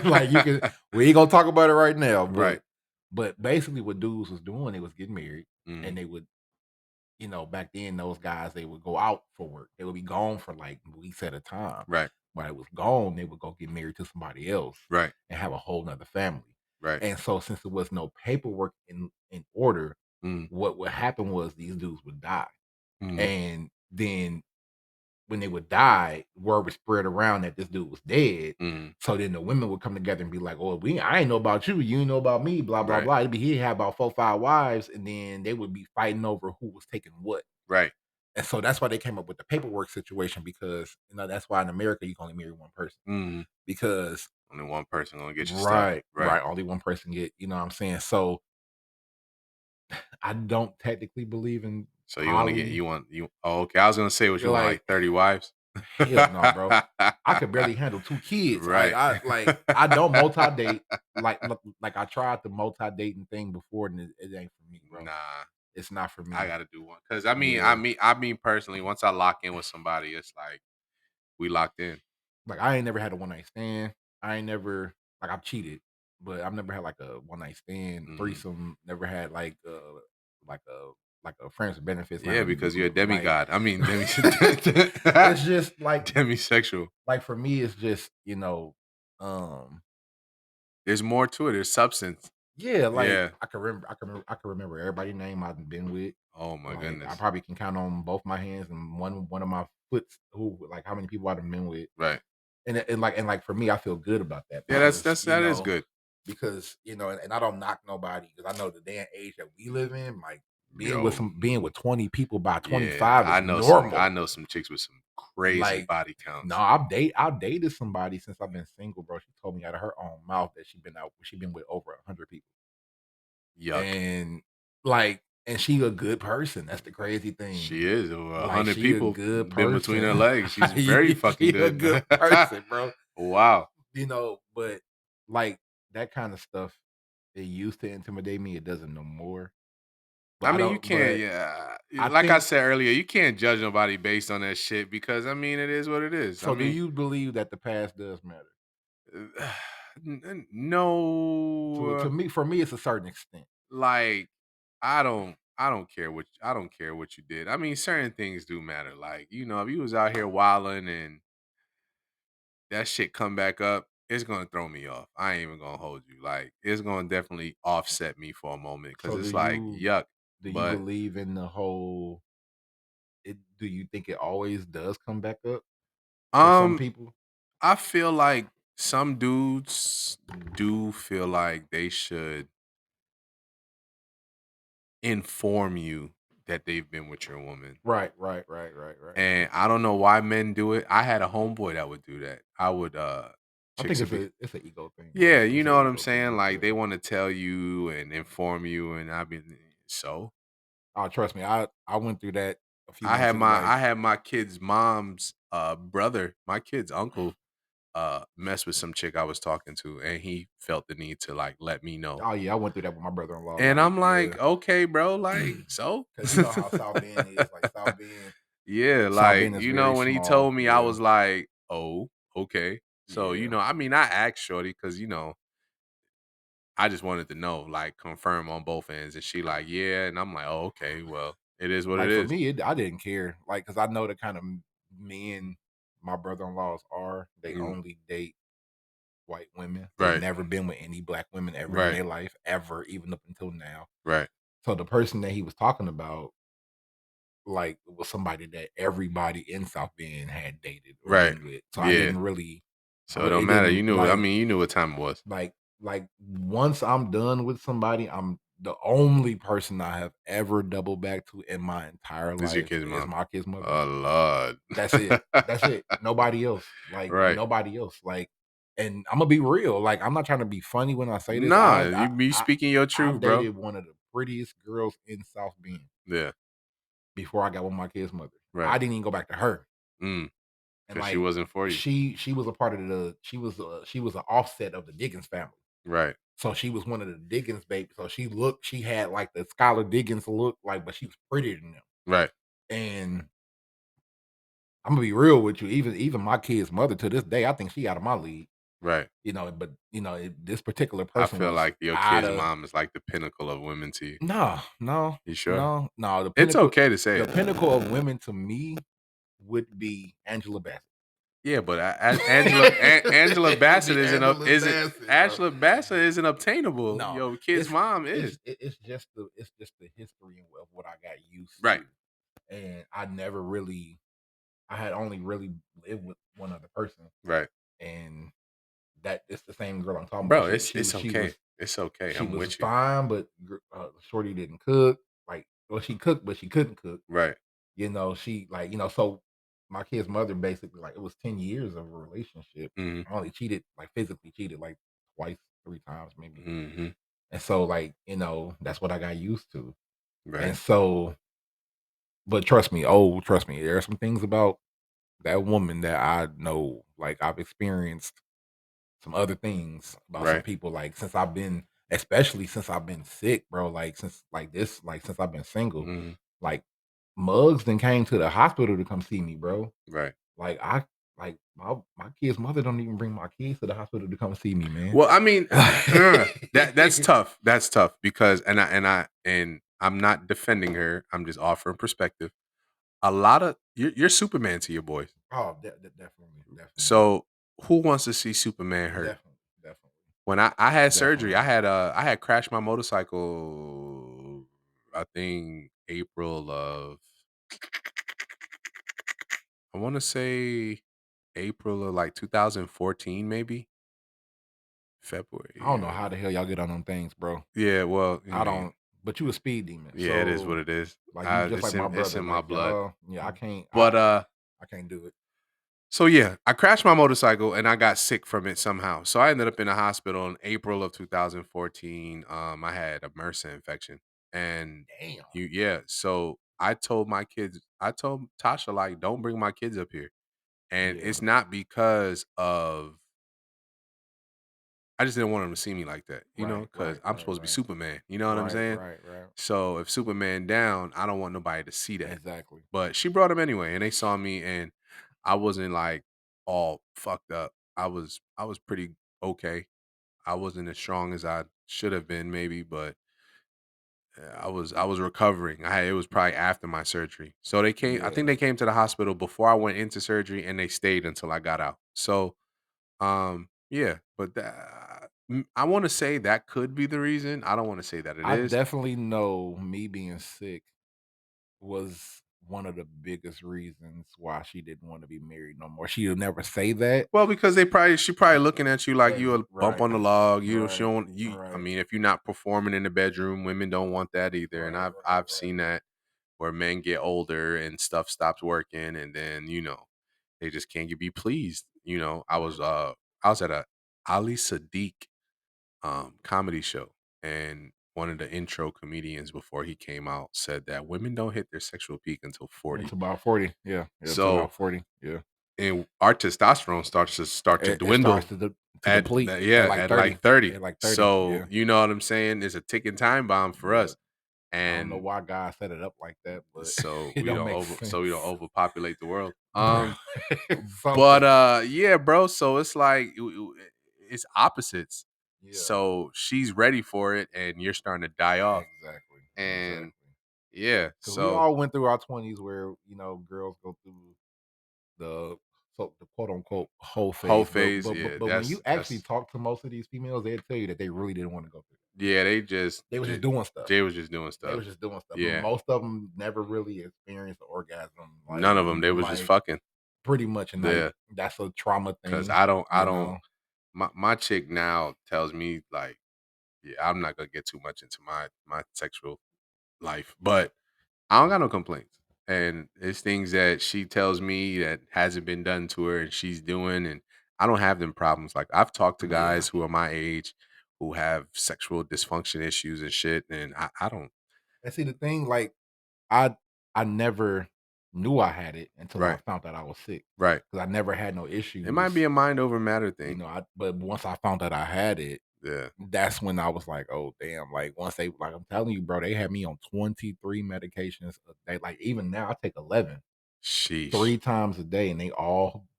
like you can we ain't gonna talk about it right now, Right. but basically what dudes was doing, they was getting married Hmm. and they would back then those guys they would go out for work. They would be gone for like weeks at a time. Right. When it was gone, they would go get married to somebody else Right. and have a whole nother family. Right. And so since there was no paperwork in order, Mm-hmm. what would happen was these dudes would die. Mm-hmm. And then when they would die, word would spread around that this dude was dead. Mm-hmm. So then the women would come together and be like, "Oh, I ain't know about you. You ain't know about me. Blah blah Right. blah." He'd have about 4, 5 wives, and then they would be fighting over who was taking what. Right. And so that's why they came up with the paperwork situation because that's why in America you can only marry one person Mm-hmm. because Only one person gonna get your stuff. right, Right. right, only one person get. You know what I'm saying? So I don't technically believe in So you want to get poly. you. Oh, okay. I was gonna say what you You're want, like, like 30 wives. hell no, bro. I could barely handle 2 kids. Right. I don't multi date. Like I tried the multi dating thing before, and it ain't for me, bro. Nah, It's not for I me. gotta do one. Cause I mean, I Yeah, mean, I mean personally, once I lock in with somebody, it's like we locked in. like I ain't never had a one night stand. I ain't never like I've cheated, but I've never had like a one night stand, Hmm. threesome. Never had like a friends with benefits. Yeah, because you're a Like demigod. I mean, it's just like demisexual. for me, it's just um There's more to it. There's substance. Yeah, like Yeah. I can remember everybody's name I've been with. Oh my Like I goodness. probably can count on both my hands and one of my foots who like how many people I've been with. Right. And for me, I feel good about that Yeah, because that is good. and I don't knock nobody because I know the day and age that we live in, like Yo. being with 20 people by Yeah, 25 is I normal. know some chicks with some crazy Like, body no, counts. I've dated somebody since I've been single, bro. She told me out of her own mouth that she been with over 100 people. Yuck. And and she a good person. That's the crazy thing. She is over a Like hundred she a people good been between her person. legs. She's very fucking She a good. good person, bro. Wow. But like that kind of stuff, it used to intimidate me. It doesn't no more. But I I mean, you don't. can't. But Yeah, I like I think said earlier, you can't judge nobody based on that shit because I mean, it is what it is. I so. Do mean, you believe that the past does matter? To no, me, for me, it's a certain extent. like I don't care I don't care what you did. I mean, certain things do matter. Like if you was out here wilding and that shit come back up, it's gonna throw me off. I ain't even gonna hold you. Like it's gonna definitely offset me for a moment because So it's like yuck. do you But believe in the whole? Do you think it always does come back up for some um, people? I feel like some dudes do feel like they should inform you that they've been with your woman. Right. And I don't know why men do it. I had a homeboy that would do that. I would I think chicks would be it's an ego thing, bro. yeah, you It's an know what I'm ego saying? thing. Like they Yeah. want to tell you and inform you and so Oh, trust me, I went through that a few months ago. Like, I had my kid's mom's brother, my kid's uncle mess with some chick I was talking to and he felt the need to like let me know. oh yeah, I went through that with my brother-in-law. And Like, I'm yeah, like, "Okay, bro, like so?" because you know how South Bend is. Like Yeah, South like, Bend is very when he small. told me, I Yeah, was like, "Oh, okay." So, yeah. I mean, I asked Shorty because, I just wanted to know, like, confirm on both ends. And she like, yeah. And I'm like, oh, okay, well, it is what it Like for is. me, I didn't care. Like, cause I know the kind of men my brother-in-laws are. They Mm, only date white women. They've right, never been with any black women ever in right, their life, ever, even up until now. right, So the person that he was talking about, like, was somebody that everybody in South Bend had dated or right. been with. So I Yeah. didn't really, So it don't it matter. didn't I mean, you knew what time it was. like once I'm done with somebody, I'm the only person I have ever doubled back to in my entire This your life kid's is mom. my kid's mother. Oh, Lord. That's it. That's it. Nobody else. Like Right. nobody else. Like, and I'm gonna be real. Like, I'm not trying to be funny when I say this. Nah, you be speaking your I've truth, bro. dated one of the prettiest girls in South Bend Yeah, before I got with my kid's mother. right. I didn't even go back to her. Mm, And because she like wasn't for you. she was a part of she was an offset of the Diggins family. Right, So she was one of the Diggins babies. So she had like the Skylar Diggins look, like, but she was prettier than them. right, And I'm gonna be real with you. Even my kid's mother to this day, I think she out of my league. right. But this particular I person feel was like your out kid's of mom is like the pinnacle of women to you. no, no, You sure? no, no. It's okay to say The it. pinnacle of women to me would be Angela Bassett. Yeah, but Angela It would Bassett be Angela isn't Bassett, bro. Angela Bassett isn't obtainable. No, Your kid's mom is. it's just the history of what I got used Right, to, and I had only really lived with one other person, right. and that it's the same girl I'm talking about. Bro, it's okay. It's okay. She I'm was with you. fine, but Shorty didn't cook. Like, well, she cooked, but she couldn't cook. Right. She so my kid's mother basically, like, it was 10 years of a relationship. Mhm. I only cheated, like physically cheated, like twice, 3 times maybe. Mhm. And so, like, that's what I got used to. Right. And so, but trust me, there are some things about that woman that I know, like, I've experienced some other things about some Right. people, like, especially since I've been sick, bro, like, since I've been single, Mhm. like, mugs then came to the hospital to come see me, bro. Right. Like, my kid's mother don't even bring my kids to the hospital to come see me, man. Well, I mean, that's Like, tough. That's tough because and I'm not defending her. I'm just offering perspective. A lot of you're Superman to your boys. oh, definitely, So who wants to see Superman hurt? definitely. When I had surgery, Definitely. I had crashed my motorcycle, I think April of I wanna say April of, like, 2014 maybe? I don't February, know how yeah. the hell y'all get on them things, bro. Yeah, well, I I mean, don't but you a speed demon, yeah, it is what so, it is. like, you just It's like my it's brother, in my like, blood. y'all yeah, I can't But, I can't do it. so yeah, I crashed my motorcycle and I got sick from it somehow. So I ended up in a hospital in April of 2014. I had a MRSA infection, and Damn. so I told Tasha, like, don't bring my kids up here, and Yeah. it's not because of I just didn't want them to see me like that, Right, because right, I'm right, supposed to be right. Superman. You know what I'm Right, saying? right, right. So if Superman down, I don't want nobody to see that. Exactly. But she brought him anyway, and they saw me, and I wasn't like all fucked up. I was pretty okay. I wasn't as strong as I should have been, maybe, but I was recovering. It was probably after my surgery, so they came. I think Yeah. they came to the hospital before I went into surgery, and they stayed until I got out. So yeah, but I want to say that could be the reason. I don't want to say that it I is. definitely know me being sick was one of the biggest reasons why she didn't wanna be married no more. She'll never say that. Well, because she probably looking at you like you a bump Right, on the log. She right, don't you. I right, mean, if you're not performing in the bedroom, women don't want that either. And right, I've right, seen that where men get older and stuff stops working, and then they just can't be pleased. right. I was at a Ali Sadiq comedy show, and one of the intro comedians before he came out said that women don't hit their sexual peak until It's 40. about 40. Yeah, yeah, it's So about 40. Yeah. and our testosterone starts to It starts dwindle to deplete at like at 30. like 30. At like 30. So Yeah. you know what I'm saying? It's a ticking time bomb for Yeah. us. I don't know And why God set it up like that, but so it don't make we sense. don't overpopulate the world. Bro, But something. yeah, bro. So it's like it's opposites. Yeah. So she's ready for it, and you're starting to die off. Exactly. And Exactly. yeah, Because we so all went through our 20s where, girls go through the the quote unquote whole whole phase. But phase, yeah, but when you actually that's talk to most of these females, they'd tell you that they really didn't want to go through that. yeah. They was just doing stuff. They was just doing They stuff. was just doing stuff. Yeah, Most of them never really experienced the orgasm, none of them. They was just like fucking. pretty much, and like Yeah, that's a trauma because thing, I you don't. know. My chick now tells me like, yeah, I'm not gonna get too much into my sexual life, but I don't got no complaints. And it's things that she tells me that hasn't been done to her and she's doing, and I don't have them problems. Like I've talked to Yeah. guys who are my age who have sexual dysfunction issues and shit, and I don't. And see the thing, like I I never knew I had it until I Right, found out I was sick right. because I never had no It might be issues, a mind over matter thing. but once I found out I had it, Yeah. that's when I was like, "Oh, damn." Like, once they like, I'm telling you, bro, they had me on 23 medications a day. Like, even now, I take 11 Sheesh. 3 times a day, and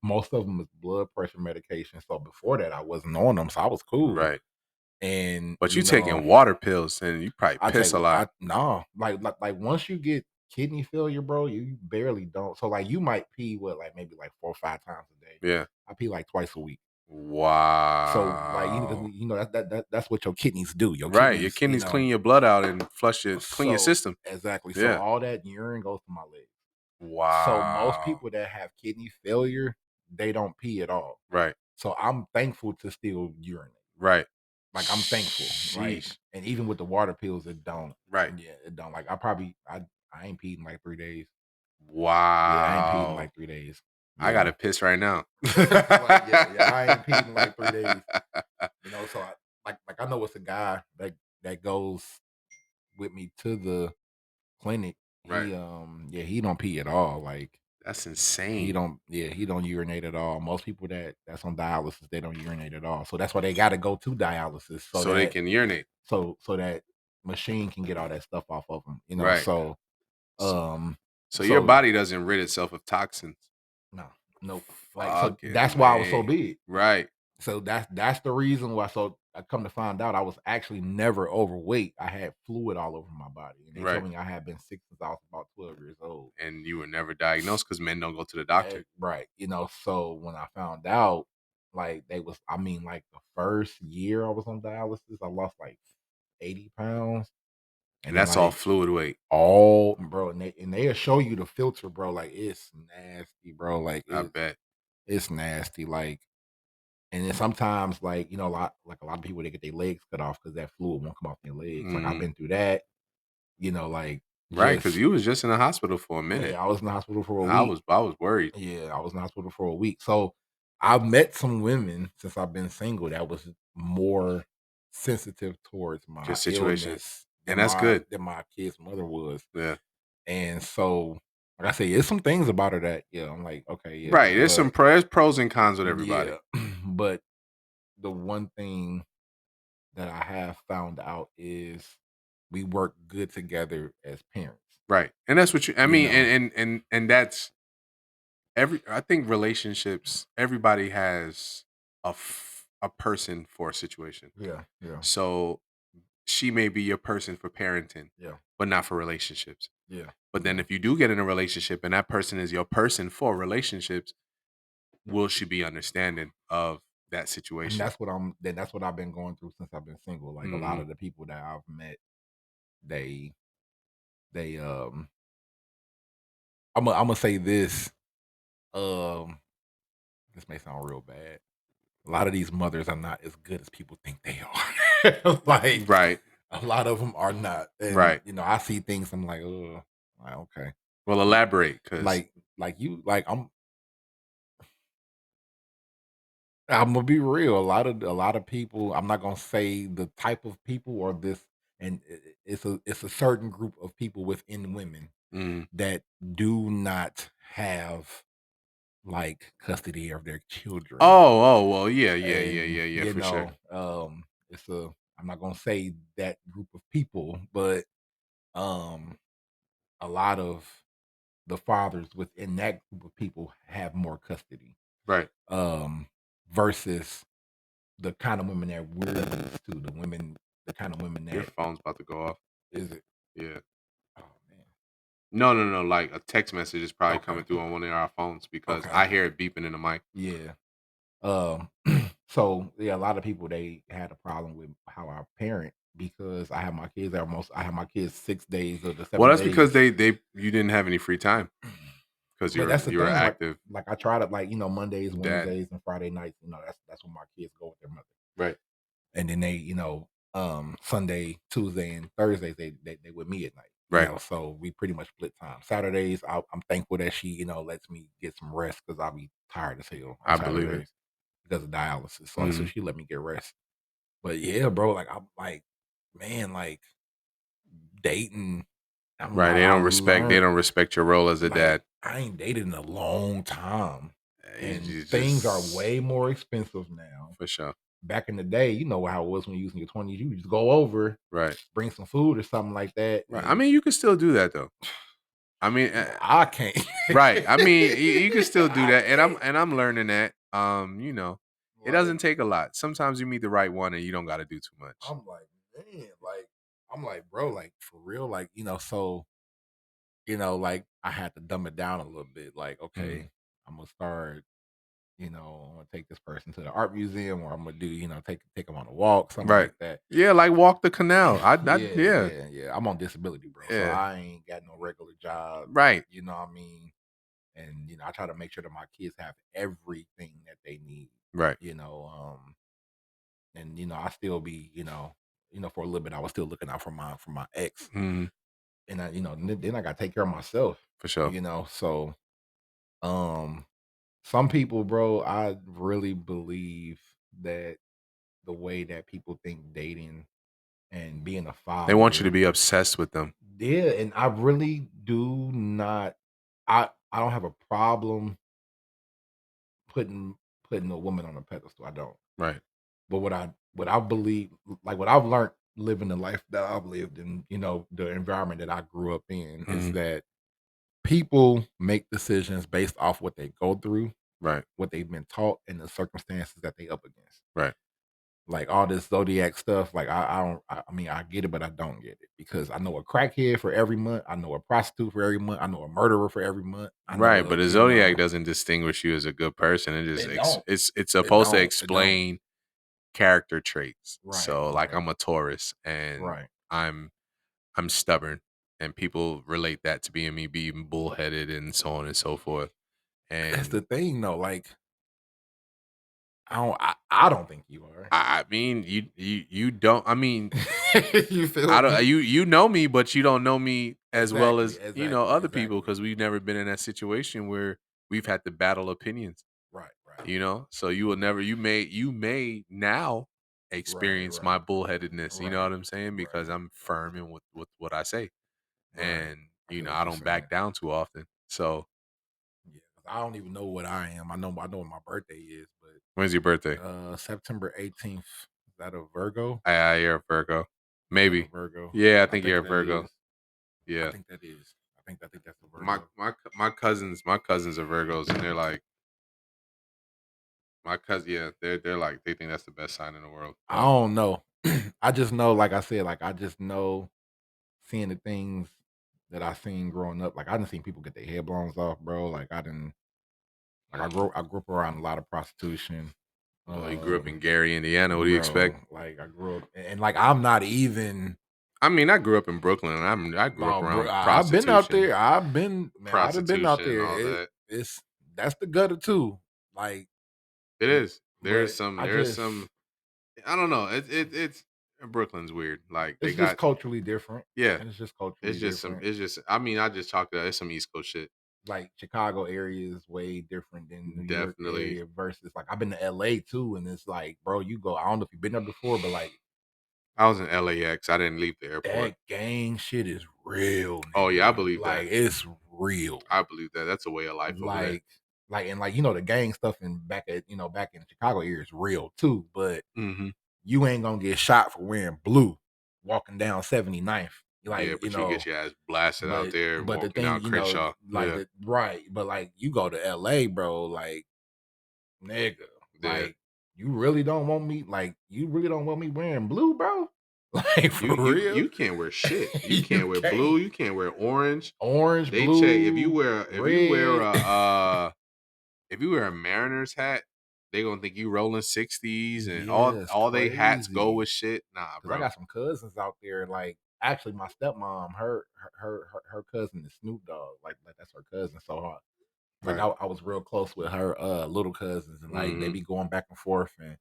most of them is blood pressure medication. So before that, I wasn't on them, so I was cool. Right. And, But you taking water pills and you probably piss a I lot. no, like once you get kidney failure, bro, you barely don't. So like you might pee what, like maybe like 4 or 5 times a day. Yeah. I pee like twice a week. So like, 'cause, Wow. that's what your kidneys do. Your Right. Your kidneys, kidneys clean your blood out and clean your so system. exactly. So Yeah. all that urine goes to my legs. So most Wow. people that have kidney failure, they don't pee at all. Right. So I'm thankful to still urinate. Right. Like, I'm thankful. Like, Sheesh. and even with the water pills, it don't. Right. Yeah, it don't. Like, I ain't peed in like 3 days. Yeah, I ain't peed in Wow. like 3 days. I Yeah. gotta piss right now. Like, yeah, I ain't peed in like 3 days. So I know it's a guy that goes with me to the clinic. Right. He don't pee at all. Like, That's insane. he don't urinate at all. Most people that's on dialysis, they don't urinate at all. So that's why they got to go to dialysis So they can urinate. so that machine can get all that stuff off of them. Right. So S- um So your so body doesn't rid itself of toxins. no, nope. Like, so that's Fucking why I was so man. big. Right. So that's the reason why. So I come to find out I was actually never overweight. I had fluid all over my body, and they told Right. me I had been sick since I was about 12 years old. And you were never diagnosed because men don't go to the doctor. Right. So when I found out, like they was. I mean, like the first year I was on dialysis, I lost like 80 pounds, and And then that's all like fluid weight. all bro, and they'll show you the filter, bro. Like it's nasty, bro. Like I bet. it's nasty. Like, and then sometimes like a lot of people they get their legs cut off because that fluid won't come off their legs. Like I've Mhm. been through that. Like Right, because just you was just in the hospital for a minute. yeah, I was in the hospital for a I week. was I was worried. Yeah, I was in the hospital for a week. So I've met some women since I've been single that was more sensitive towards my Just situation. illness And that's good. than my kid's mother was. Yeah. And so, like I say, there's some things about her that, yeah, I'm like, okay, yeah, Right, there's pros and cons with everybody. yeah. But the one thing that I have found out is we work good together as parents. Right, and that's what you I You mean, know, and that's I think relationships, everybody has a person for a situation. yeah, yeah, So, she may be your person for parenting, yeah, but not for relationships. yeah, But then yeah. if you do get in a relationship and that person is your person for relationships, will she be understanding of that And situation? that's what I've been going through since I've been single. Like a lot Mhm. of the people that I've met, they they I'm gonna say this. Um this may sound real bad. A lot of these mothers are not as good as people think they are. Like Right, a lot of them are not. And right. I see things I'm like, oh, like, okay. Well, L- elaborate, because like you like I'm gonna be real. A lot of people. I'm not gonna say the type of people or this, and it's a certain group of people within women mm. that do not have like custody of their children, Well, yeah, and for sure. it's a. I'm not gonna say that group of people, but um, a lot of the fathers within that group of people have more custody, Right. um, versus the kind of women that we're used to, the kind of women Your that phone's about to go off. is it. Yeah. Oh man. No, no, no, like, a text message is probably Okay. coming through on one of our phones because Okay. I hear it beeping in the mic. Yeah. Um. So yeah, a lot of people they had a problem with how I parent because I have my kids 6 days of the Well, seven that's because days. they you didn't have any free time because But that's the you were thing, active like I try to like Mondays, dad. Wednesdays, and Friday nights. That's when my kids go with their mother. Right. And then they Sunday, Tuesday, and Thursdays they with me at night. Right. So we pretty much split time. Saturdays, I'm thankful that she lets me get some rest because I'll be tired as hell on I believe it. Saturdays because of dialysis. So Mhm. she let me get rest. But yeah, bro, like I'm like, man, like dating. I'm Right, like I they learned don't respect your role as a like dad. I ain't dated in a long time, and You things are just way more expensive now. for sure. Back in the day, you know how it was when you was in your 20s. You just go over, Right. bring some food or something like that, Right. I and mean, you can still do that though. I mean, I can't. right. I mean, you can still do I that, can't. and I'm learning that. It Like doesn't take a lot. Sometimes you meet the right one, and you don't got to do too much. I'm like, man, like I'm like, bro, like for real, like so like I had to dumb it down a little bit. Like, Mm. okay, I'm gonna start. I'm gonna take this person to the art museum, or I'm gonna do, take them on a walk, something Right. like that. Yeah, like walk the canal. Yeah, Yeah, yeah, yeah. I'm on disability, bro. So yeah. I ain't got no regular job. Right, You know what I mean? And I try to make sure that my kids have everything that they need. right. You know, and I still be, for a little bit I was still looking out for my ex, Mhm. and then I got to take care of myself. For sure. So um, some people, bro, I really believe that the way that people think dating and being a They want you to father. be obsessed with them. Yeah, and I really do not. I don't have a problem putting putting a woman on a pedestal. I don't. Right. But what I believe, like what I've learned living the life that I've lived in, the environment that I grew up in, is Mhm. that people make decisions based off what they go through, Right. what they've been taught, and the circumstances that they up against. Right. Like all this zodiac stuff, like I don't. I mean, I get it, but I don't get it because I know a crackhead for every month. I know a prostitute for every month. I know a murderer for every month. I know Right, a but a zodiac doesn't distinguish you as a good person. It just it don't. it's It supposed to don't. It don't. explain character traits. Right. So like Right. I'm a Taurus and Right. I'm I'm stubborn and people relate that to being bullheaded and so on and so forth. That's the And thing, though. Like I don't think you are. I mean you don't I mean You feel I don't me? you know me, but you don't know me as well Exactly. as, other people Exactly. because we've never been in that situation where we've had to battle opinions, Right. Right. So you will never you may now Right. experience my Right. bullheadedness, you know Right. what I'm saying? Because Right. I'm firm in with what I say. Right. And, I feel I what you're don't saying. back down too often. So Yeah. 'Cause I don't even know what I am. I know what my birthday is, but when's your birthday? September 18th. Is that a Virgo? You're a Virgo. Is that a Maybe. Virgo? Yeah, I I think you're think a that Virgo. is. I Yeah. think that is. I think that's a My Virgo. my my cousins are Virgos and they're like my cousin, yeah, they're like they think that's the best sign in the world. I But don't know. I just know, like I said, like I just know seeing the things that I seen growing up. Like I didn't see people get their head blown off, bro. Like I didn't. Like I grew up around a lot of prostitution. well, you grew up Um, in Gary, Indiana. What do you bro, expect? like I grew up, and like I'm not even. I mean, I grew up in Brooklyn, and I grew up Oh, bro, around I've been out prostitution, there. I've been, man. I've been out prostitution, and there. all that. It's that's the gutter too. Like, It is. but I There's just, some. I don't know. It's Brooklyn's weird. Like they it's just got culturally different, yeah. and it's just culturally different. It's just. I mean, I just talked about it's some East Coast shit. Like Chicago area is way different than New York Definitely. area versus like I've been to LA too, and it's like, bro, you go. I don't know if you've been there before, but like I was in LAX. I didn't leave the airport. that gang shit is real, Oh yeah, I nigga. believe that. Like it's real. I believe that. That's a way of life over there. Like and like the gang stuff in back in Chicago area is real too, but Hmm. you ain't gonna get shot for wearing blue walking down 79th. Yeah, Like, but you get your ass blasted out there but the walking thing, down Crenshaw. like Yeah, the right, but like you go to LA, bro, like nigga, yeah. like you really don't want me wearing blue, bro? Like for real? You can't wear shit. You You can't wear blue. can't. You can't wear orange. Orange, They check blue, red. if you wear a Mariners hat, they gonna think you rolling 60s and Yeah, it's all they hats go crazy. with shit. Nah, 'Cause I bro. got some cousins out there. Like, actually, my stepmom, her cousin is Snoop Dogg. Like that's her cousin. So, like, Right. I was real close with her little cousins, and like they Hmm. be going back and forth. And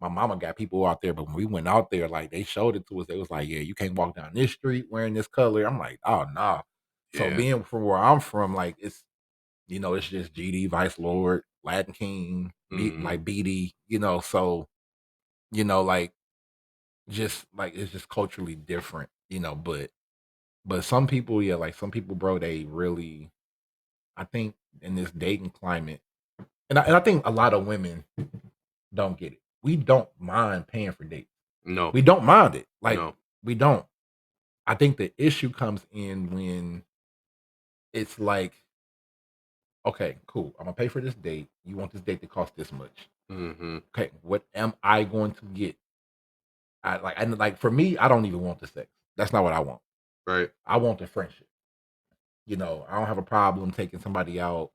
my mama got people out there, but when we went out there, like they showed it to us. They was like, "Yeah, you can't walk down this street wearing this color." I'm like, "Oh nah." So Yeah. being from where I'm from, like it's just GD, Vice Lord, Latin King, Hmm. like BD, So like just like it's just culturally different, but some people, yeah, like some people, bro, they really, I think in this dating climate, and I think a lot of women don't get it. We don't mind paying for dates. No. We don't mind it. Like No. we don't. I think the issue comes in when it's like, okay, cool. I'm gonna pay for this date. You want this date to cost this much? Hmm. Okay, what am I going to get? And like for me, I don't even want the sex. That's not what I want. Right. I want the friendship. I don't have a problem taking somebody out.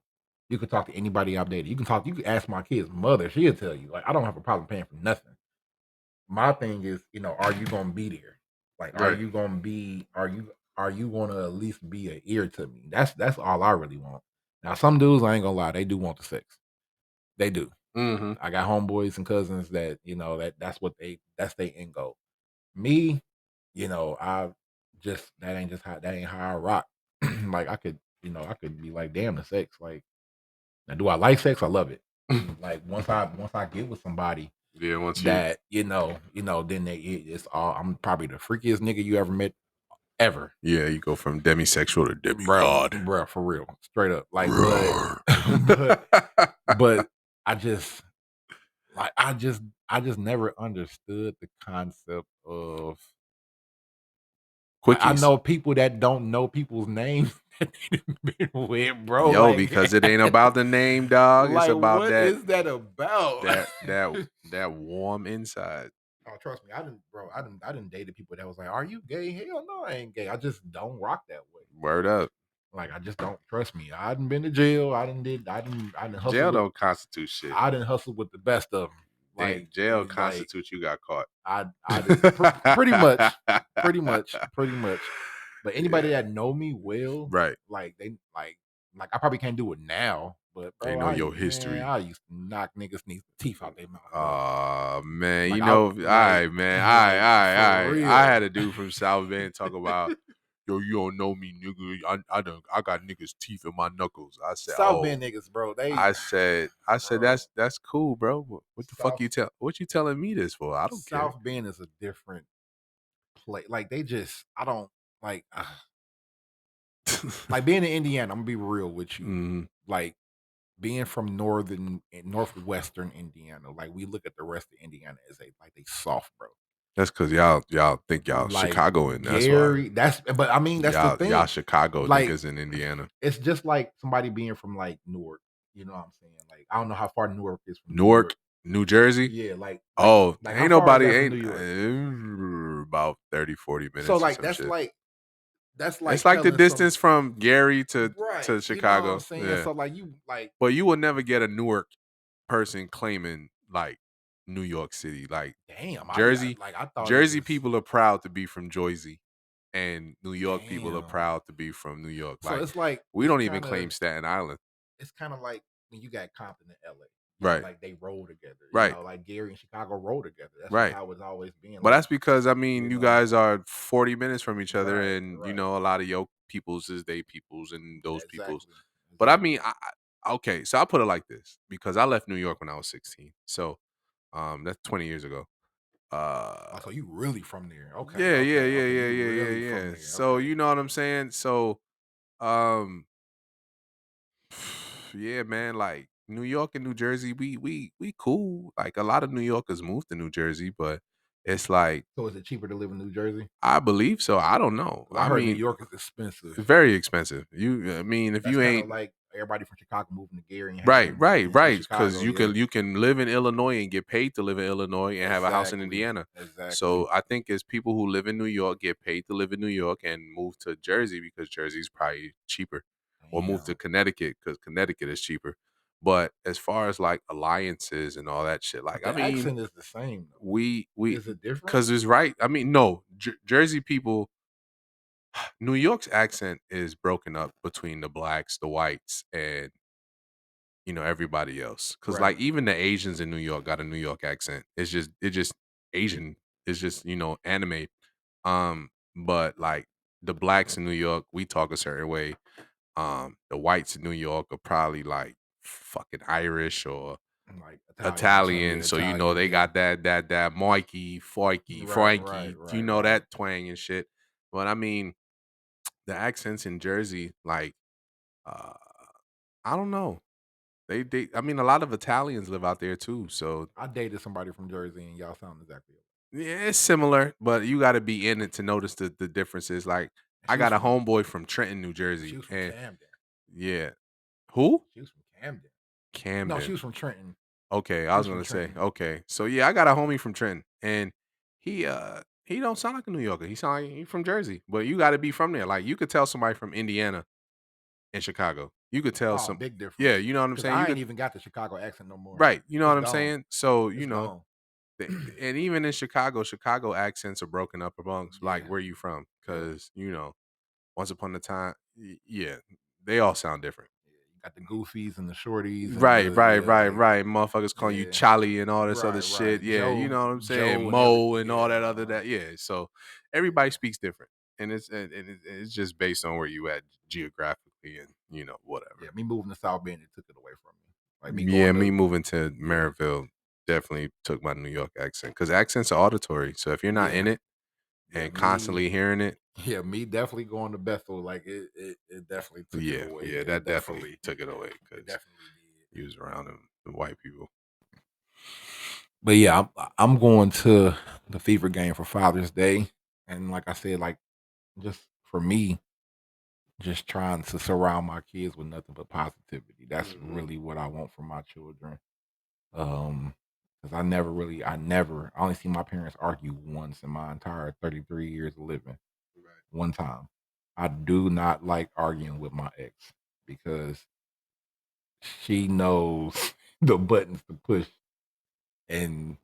You can talk to anybody I've dated. You can ask my kid's mother. She'll tell you. Like, I don't have a problem paying for nothing. My thing is, are you gonna be there? Like, Right. are you gonna at least be an ear to me? That's all I really want. Now, some dudes, I ain't gonna lie, they do want the sex. They do. Hmm. I got homeboys and cousins that, that's their end goal. Me, I just that ain't how I rock. Like I could be like, damn the sex. Like, now do I like sex? I love it. Like once I get with somebody Yeah. Once you. that, then it's all, I'm probably the freakiest nigga you ever met ever. Yeah, you go from demisexual to demigod. Bro, for real. Straight up. Like, but Roar. but but I just like I just never understood the concept of, like, I Quickies. know people that don't know people's names that they done been with, bro. Yo, because it ain't about the name, dog. It's Like, about what that is that about? that that that warm inside. Oh, trust me, I didn't dated people that was like, "Are you gay?" Hell no, I ain't gay. I just don't rock that way. Word up. Like I just don't trust me. I didn't been to jail. I didn't hustle Jail with don't constitute shit. I didn't hustle with the best of them. Damn, Like jail constitutes you got caught. I did pretty much, pretty much. But anybody Yeah, that know me will, right. like they like I probably can't do it now. But They bro, know your man, history. I used to knock niggas' teeth out their mouth, bro. Oh man, Like I all like right, man, like for I had real. a dude from South Bend talk about, yo, you don't know me, nigga. I got niggas' teeth in my knuckles. I said, South oh, Bend niggas, bro. They I said bro. that's cool, bro. What the fuck South what you telling me this for? I don't care. South Bend is a different place. Like they just I don't like like being in Indiana, I'm gonna be real with you. Mhm. Like being from northwestern Indiana, like we look at the rest of Indiana as like they soft, bro. That's because y'all think y'all Like Chicagoan. That's why Gary, but I mean that's the y'all thing. Chicago Like niggas in Indiana. it's just like somebody being from like Newark. You know what I'm saying? Like I don't know how far Newark is from New York. Newark, New Jersey. Yeah, Oh, like how ain't far is nobody that from New ain't York? about 30, 40 So minutes or like some shit. that's It's like like the telling some distance from Gary right. to You know what I'm Chicago. saying? Yeah. So like you like But you will never get a Newark person claiming like New York City. Like damn. Jersey, I thought it Jersey was people are proud to be from Jersey, and New York people are damn. proud to be from New York. So Like it's like we don't even claim Staten Island. it's kind of like when you got Compton in LA. You know, Right. like they roll together. You Right. know, like Gary and Chicago roll together. That's just Right. how it's always been. But Like, that's because I you mean you know, guys are 40 minutes from each other, right, and you right. know a lot of your peoples is they peoples and those peoples. Exactly. But I Exactly. mean, okay, so I'll put it like this because I left New York when I was 16. So that's 20 years ago. Uh Oh, so you really from there. Okay, yeah, yeah, okay, yeah, okay. yeah, You yeah, yeah, really from yeah. there. So Okay. you know what I'm saying? So um yeah, man, like New York and New Jersey, we cool. Like a lot of New Yorkers moved to New Jersey, but it's like So is it cheaper to live in New Jersey? I believe so. I don't know. 'Cause I I heard New mean, York is expensive. very expensive. I mean, if That's you kind of ain't like everybody from Chicago moving to Gary and right, having right, in right, because Chicago. Yeah. you can live in Illinois and get paid to live in Illinois and have a house in Exactly. Indiana. Exactly. So I think it's people who live in New York get paid to live in New York and move to Jersey because Jersey's probably cheaper, or move to Damn. Connecticut because Connecticut is cheaper. But as far as like alliances and all that shit, But like I the mean, accent is the same though. we Is it different? because it's right. I mean, no, Jersey people. New York's accent is broken up between the blacks, the whites, and everybody else. Cause Right. like even the Asians in New York got a New York accent. It just Asian. It's just anime. But like the blacks in New York, we talk a certain way. The whites in New York are probably like fucking Irish or Like Italian or something. Italian. Yeah, So Italian. they Yeah. got that Mikey, Foikey, Right. Right. Frankie. Right. Right. That twang and shit. But I mean, the accents in Jersey, like uh, I don't know. They I mean a lot of Italians live out there too. So I dated somebody from Jersey, and y'all sound exactly alike. yeah, it's similar, but you gotta be in it to notice the differences. Like And I got a homeboy from Trenton, New she Jersey. was from And Camden. yeah. Who? She was from Camden. No, she Camden. was from Trenton. Okay, I She was was from gonna say, Trenton. okay. So yeah, I got a homie from Trenton and he don't sound like a New Yorker. He sound like he from Jersey. But you gotta be from there. Like you could tell somebody from Indiana in Chicago. You could tell Oh, some big yeah, difference. you know what I'm Because saying? You I ain't could even got the Chicago accent no more. right, you know It's what I'm gone. saying? So, It's gone. and even in Chicago, Chicago accents are broken up amongst like Yeah. where you from Yeah. because once upon a time, yeah, they all sound different. Yeah. You got the goofies and the shorties and Right, the right, yeah, right, like right. Motherfuckers calling you yeah. Charlie and all this other Right, shit. right. Yeah, you know what I'm saying? Joe and every Mo and all yeah, that other that. Yeah. So everybody yeah. speaks different. And it's just based on where you at geographically and Yeah, whatever. me moving to South Bend, it took it away from me. Like me Yeah, going me to moving to yeah, Maryville definitely took my New York accent because accents are auditory. So if you're not yeah, in it yeah, and constantly hearing it, yeah, me definitely going to Bethel. Like it definitely took it yeah, away. yeah, Yeah, that definitely took it yeah, away it because definitely did. you was around the white people. But yeah, I'm going to the Fever game for Father's Day, and like I said, like just for me, just trying to surround my kids with nothing but positivity. That's Hmm. really what I want for my children. Um, because I only seen my parents argue once in my entire 33 years of living. Right. One time. I do not like arguing with my ex because she knows the buttons to push, and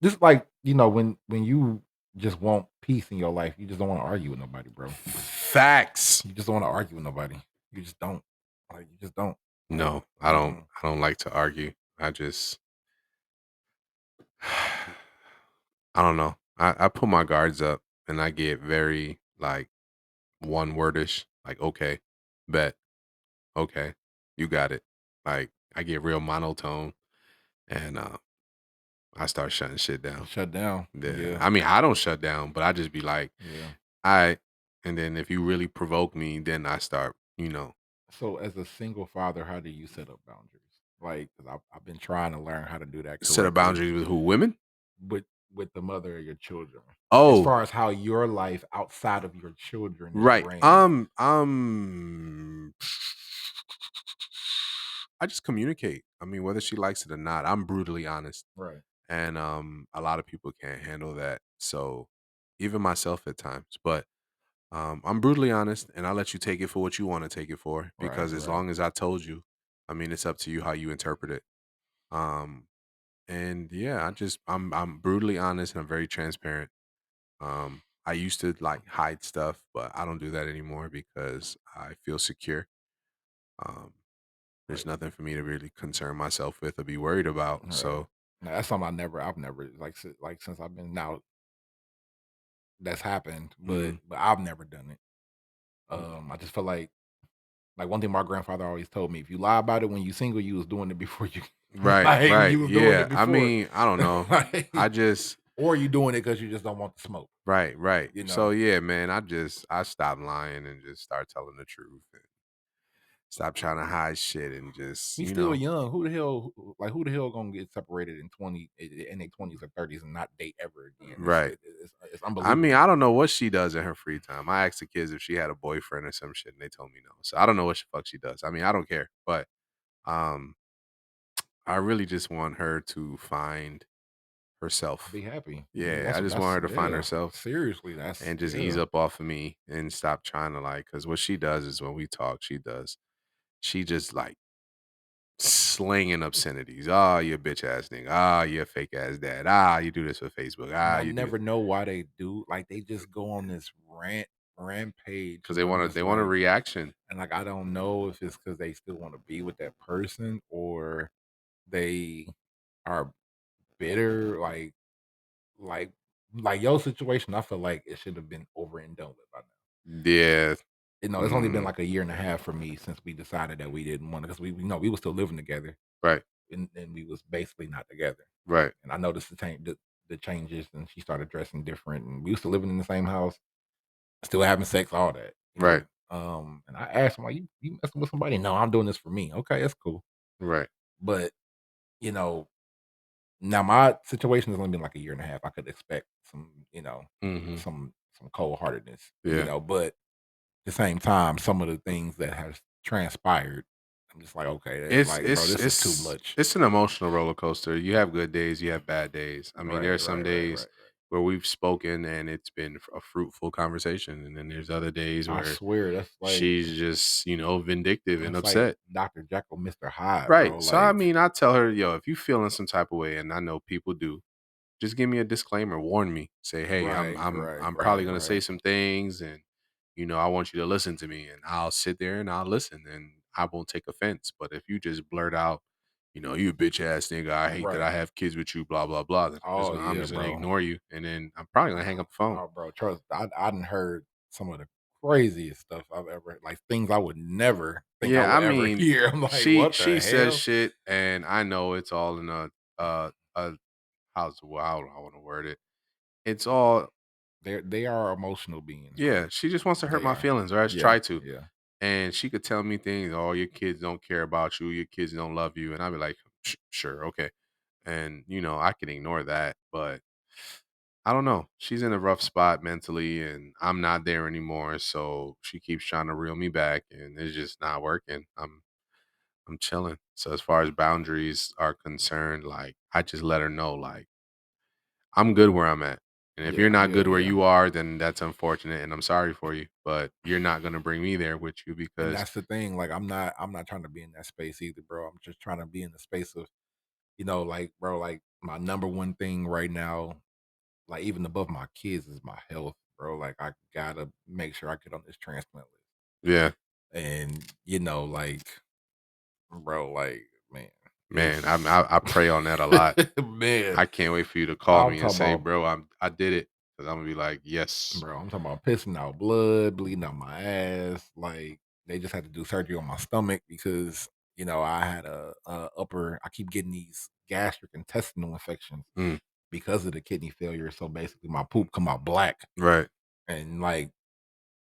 just like, when you just want peace in your life, you just don't wanna argue with nobody, bro. Facts. You just don't wanna argue with nobody. You just don't. Like, you just don't. Like, No, I don't. mm-mm. I don't like to argue. I just, I don't know. I put my guards up and I get very like one wordish. Like, okay, bet, okay, you got it. Like, I get real monotone and I start shutting shit down. Shut down. Yeah, Yeah, I mean, I don't shut down, but I just be like, yeah. I. And then if you really provoke me, then I start, So as a single father, how do you set up boundaries? Like, 'cause I've been trying to learn how to do that set a correctly boundaries with who women. with the mother of your children, as Oh, far as how your life outside of your children is right. ran. I just communicate. I mean, whether she likes it or not, I'm brutally honest. Right, And a lot of people can't handle that. So even myself at times. But I'm brutally honest and I let you take it for what you want to take it for. right, Because as right. long as I told you, I mean it's up to you how you interpret it. Um and yeah, I'm brutally honest and I'm very transparent. I used to like hide stuff, but I don't do that anymore because I feel secure. Um There's Right, nothing for me to really concern myself with or be worried about. right. So, Now, that's something I've never like since I've been now that's happened, but mm, I've never done it. mm, I just feel like one thing my grandfather always told me: if you lie about it when you single, you was doing it before you right, like right, you was doing yeah. it I before, mean, I don't know. I like, just or you doing it because you just don't want the smoke. right, right. You So know, yeah, man. I stopped lying and just start telling the truth and stop trying to hide shit and just he's still young. Who the hell gonna get separated in their 20s or 30s and not date ever again? right. It's I mean, unbelievable. I don't know what she does in her free time. I asked the kids if she had a boyfriend or some shit, and they told me no. So I don't know what the fuck she does. I mean, I don't care, but um, I really just want her to find herself. Be happy. Yeah, Yeah, I just want that's her to find yeah. herself Seriously, that's and just ease yeah. up off of me and stop trying to like, cause what she does is when we talk, she just like slinging obscenities. Ah, you bitch ass nigga. Ah, you fake ass dad. Ah, you do this for Facebook. And Ah, I you do never know why they do. Like, they just go on this rampage, because and I'm they just want a like, reaction. and like I don't know if it's because they still want to be with that person, or they are bitter. Like, like your situation. I feel like it should have been over and done with by now. Yeah. It's only been Mm, like a year and a half for me since we decided that we didn't want to, because we know we were still living together, right. and we was basically not together. Right. And I noticed the changes, and she started dressing different, and we used to living in the same house, still having sex, all that, Right. And I asked him, like, you messing with somebody? No, I'm doing this for me. Okay, that's cool. Right. But, you know, now my situation has only been like a year and a half. I could expect Hmm. some cold heartedness, Yeah. but at the same time, some of the things that have transpired, I'm just like, okay, like, bro, this is too much. It's an emotional roller coaster. You have good days, you have bad days. I mean, there Right, are some right, right, days right, right. where we've spoken and it's been a fruitful conversation, and then there's other days I where swear she's just, vindictive and that's like upset. Dr. Jekyll, Mr. Hyde, Right. bro. So I Like, mean, I tell her, yo, if you feeling some type of way, and I know people do, just give me a disclaimer, warn me. Say, hey, right, right, I'm probably right, gonna say right. some things and I want you to listen to me and I'll sit there and I'll listen and I won't take offense. But if you just blurt out, you a bitch ass nigga, I hate that Right. I have kids with you, blah, blah, blah, then Oh, I'm yeah, just gonna bro. ignore you and then I'm probably gonna hang up the phone. Oh, bro, trust, I done heard some of the craziest stuff I've ever, like, things I would never think I Yeah, would I ever mean, hear. I'm like, she "What the she says hell?" shit and I know it's all in a how's well, how do I want to word it? It's all They are emotional beings, bro. yeah, she just wants to hurt They my are. feelings, or has Yeah, tried to. yeah. And she could tell me things, oh, your kids don't care about you, your kids don't love you. And I'd be like, Sure, okay. And, I can ignore that. But I don't know. She's in a rough spot mentally, and I'm not there anymore. So she keeps trying to reel me back, and it's just not working. I'm chilling. So as far as boundaries are concerned, like I just let her know, like, I'm good where I'm at. And if you're not good where Yeah. you are, then that's unfortunate and I'm sorry for you. But you're not gonna bring me there with you And because that's the thing. Like I'm not trying to be in that space either, bro. I'm just trying to be in the space of, like, bro, like my number one thing right now, like even above my kids, is my health, bro. Like I gotta make sure I get on this transplant list. yeah, And like, bro, like, man, man, it's I pray on that a lot. man. I can't wait for you to call I'm me and talking say, about, "Bro, I did it." Because I'm gonna be like, "Yes." bro, I'm talking about pissing out blood, bleeding out my ass. Like they just had to do surgery on my stomach because I had a upper. I keep getting these gastric intestinal infections Mm, because of the kidney failure. So basically, my poop come out black, right. and like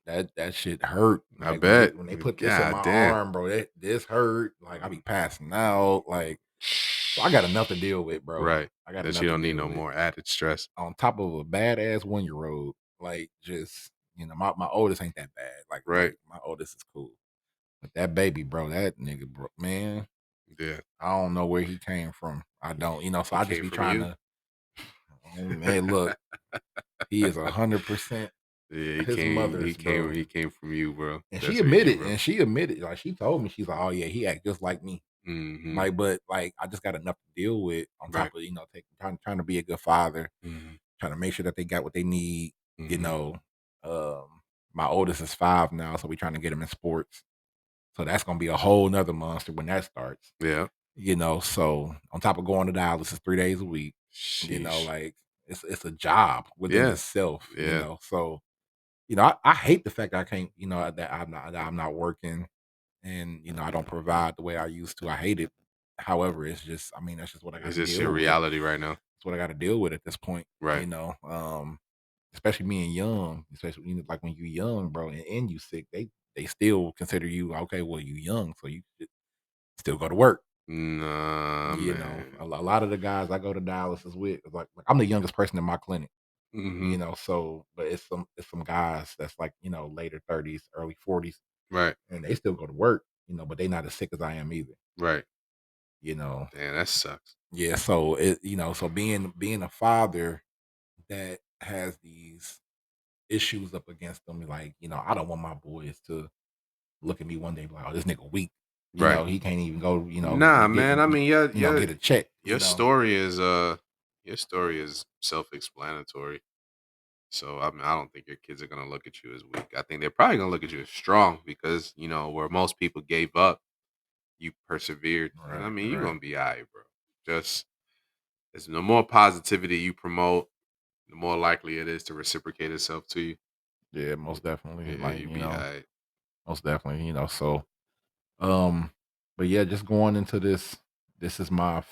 that shit hurt. I Like bet. when they put this in God my damn. arm, bro, this hurt. Like I be passing out. Like so, I got enough to deal with, bro. Right. I got That enough you to don't need deal no with. more added stress. On top of a badass 1-year old. Like just my oldest ain't that bad. Like Right. my oldest is cool. But that baby, bro, that nigga, bro, man, Yeah. I don't know where he came from. I don't, so He I just came be from trying you. to, oh man, look, he is 100% Yeah, his mother's, bro. he came from you, bro. And That's where he came from. she admitted, like she told me, she's like, oh yeah, he act just like me. Mhm. Like, but like I just got enough to deal with on Right. top of, taking trying to be a good father, Mhm. trying to make sure that they got what they need. You Mhm. know, um, my oldest is 5 now, so we trying to get him in sports. So that's gonna be a whole nother monster when that starts. Yeah. So on top of going to dialysis 3 days a week, Sheesh. like it's a job within Yeah. itself. Yeah. So I hate the fact that I can't, that I'm not working, and I don't provide the way I used to. I hate it. However, it's just, I mean, that's just what I got It's to just your deal with. reality right now. It's what I got to deal with at this point. Right. Especially being young, especially like when you young, bro, and you sick, they still consider you okay. Well, you young, so you should still go to work. Nah, man. A lot of the guys I go to dialysis with, like I'm the youngest person in my clinic. Mhm. So but it's some guys that's like later 30s, early 40s, Right. and they still go to work. But they not as sick as I am either. Right. You know, Damn, that sucks. yeah. So so being a father that has these issues up against them, like I don't want my boys to look at me one day and be like, oh, this nigga weak. Right. He can't even go, Nah, get man. I mean, get a check. your story is self-explanatory. So I mean, I don't think your kids are gonna look at you as weak. I think they're probably gonna look at you as strong because where most people gave up, you persevered, and I Right, mean, you're right. gonna be alright, bro. Just as the more positivity you promote, the more likely it is to reciprocate itself to you. Yeah, most definitely. Yeah, Like, you'll be alright. most definitely, so um but yeah, just going into this is my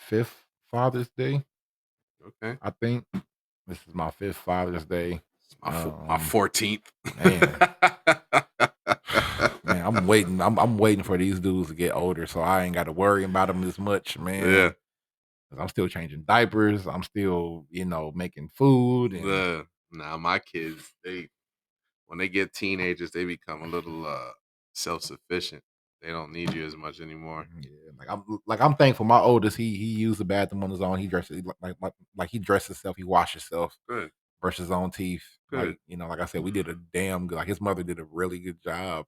fifth Father's Day, Okay, I think. This is my fifth Father's Day. it's my Um 14th. man, man, I'm waiting for these dudes to get older so I ain't got to worry about them as much, Yeah, man. 'Cause I'm still changing diapers. I'm still, making food and now my kids, they when they get teenagers, they become a little self sufficient. They don't need you as much anymore. yeah, I'm thankful. My oldest, he used the bathroom on his own. He dresses like he dressed himself. He washed himself, Good, brushed his own teeth. good. Like like I said, we did a damn good. Like his mother did a really good job,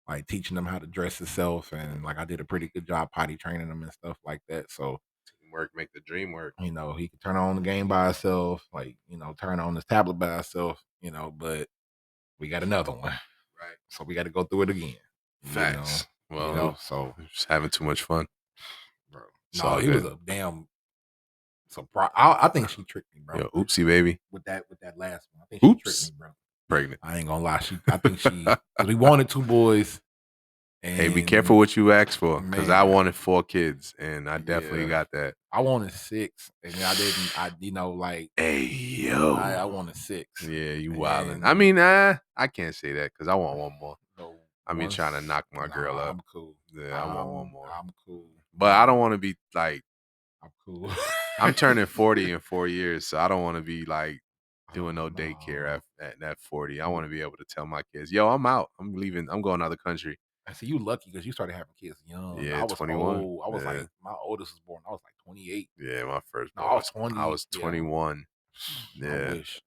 like teaching him how to dress himself, and like I did a pretty good job potty training him and stuff like that. So Teamwork make the dream work. he could turn on the game by himself, like turn on his tablet by himself. But we got another one, Right. so we got to go through it again. You know, Facts. Well, so just having too much fun. bro. It's No, all he was good. a damn surprise. I think she tricked me, bro. Yo, oopsie baby. With that last one. I think she tricked Oops. me, bro. Pregnant. I ain't gonna lie. I think she, because we wanted 2 boys, Hey, be and careful what you ask for, because I man, wanted 4 kids, and I definitely yeah, got that. I wanted 6, and I didn't. Like Hey, yo. I wanted 6, Yeah, you wildin'. I and mean, I can't say that because I want one more. the I be trying to knock my girl nah, up. I'm cool. Yeah, I want one more. I'm cool. But I don't want to be like, I'm cool. I'm turning 40 in 4 years, so I don't want to be like doing Oh no daycare no. at 40. I want to be able to tell my kids, yo, I'm out. I'm leaving. I'm going to another country. I see you lucky because you started having kids young. I Yeah, was 21. old. I was Yeah. like, my oldest was born. I was like 28. Yeah, my first No, boy I was was 20. I was Yeah, 21. I Yeah. wish.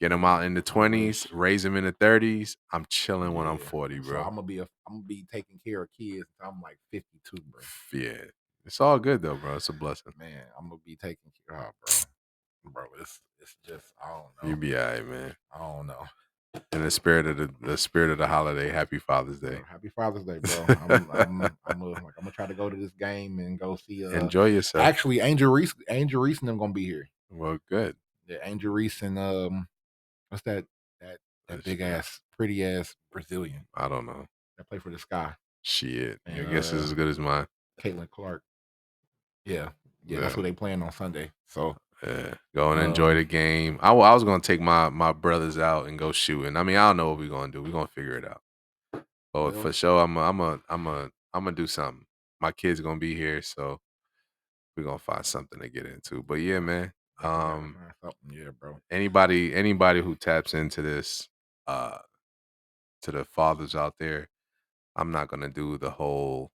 Get them out in the I 20s, wish. raise them in the 30s. I'm chilling when I'm Yeah. 40, So bro. I'm gonna be taking care of kids until I'm like 52, bro. Yeah. It's all good though, bro. It's a blessing. Man, I'm gonna be taking care of, bro. Bro, it's just I don't You know. be all right, man. I don't know. In the spirit of the spirit of the holiday, happy Father's Bro, Day. happy Father's Day, bro. I'm gonna try to go to this game and go see Enjoy yourself. actually Angel Reese and them gonna be here. Well, good. Yeah, Angel Reese and what's that big ass pretty ass Brazilian I don't know. that play for the Sky Shit. Your and guess is as good as mine. Caitlin Clark. Yeah, that's Yeah. who they playing on Sunday. So Yeah. Go and enjoy the game. I was gonna take my brothers out and go shooting. I mean, I don't know what we're gonna do. We're gonna figure it out. But well, for sure, I'm gonna do something. My kids gonna be here, so we're gonna find something to get into. But yeah, man. definitely gotta find something. Yeah, bro. Anybody who taps into this, to the fathers out there, I'm not gonna do the whole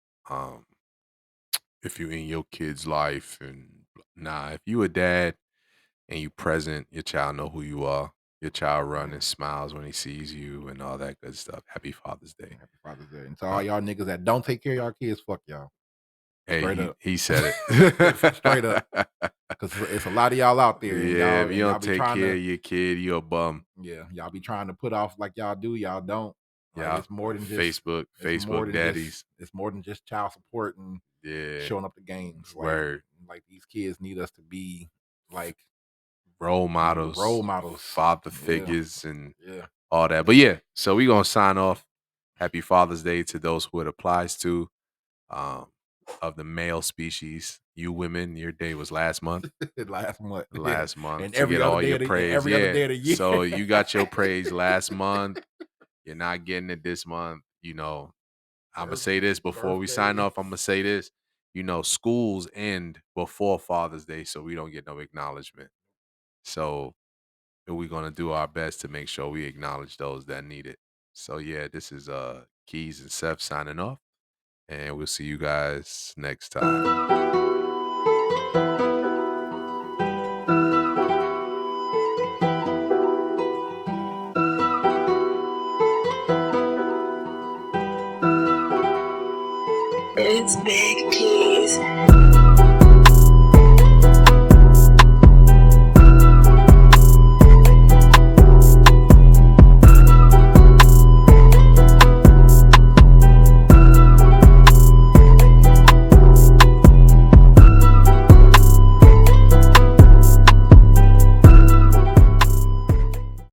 if you in your kid's life and nah, if you a dad and you present, your child know who you are. Your child run and smiles when he sees you and all that good stuff. Happy Father's Day. Happy Father's Day. And to all y'all niggas that don't take care of y'all kids, fuck y'all. Straight Hey, up. he said it. Straight up. Because it's a lot of y'all out there. And Yeah, if you y'all don't be take trying care to, of your kid, you a bum. yeah, y'all be trying to put off like y'all do. Y'all don't. Like Yeah, it's more than just Facebook daddies. It's more than just child support and Yeah, showing up to games. word. Like these kids need us to be like Role models, models. father Yeah. figures, and Yeah. all that. But yeah, so we gonna sign off. Happy Father's Day to those who it applies to. Of the male species, you women, your day was last month. Last month. Last month And to get all your praise. every other day of the year. So you got your praise last month. You're not getting it this month. You know, I'm gonna say this before we sign off. I'm gonna say this. You know, schools end before Father's Day, so we don't get no acknowledgement. So we're gonna do our best to make sure we acknowledge those that need it. So yeah, this is Keys and Seff signing off, and we'll see you guys next time. It's Big Keys.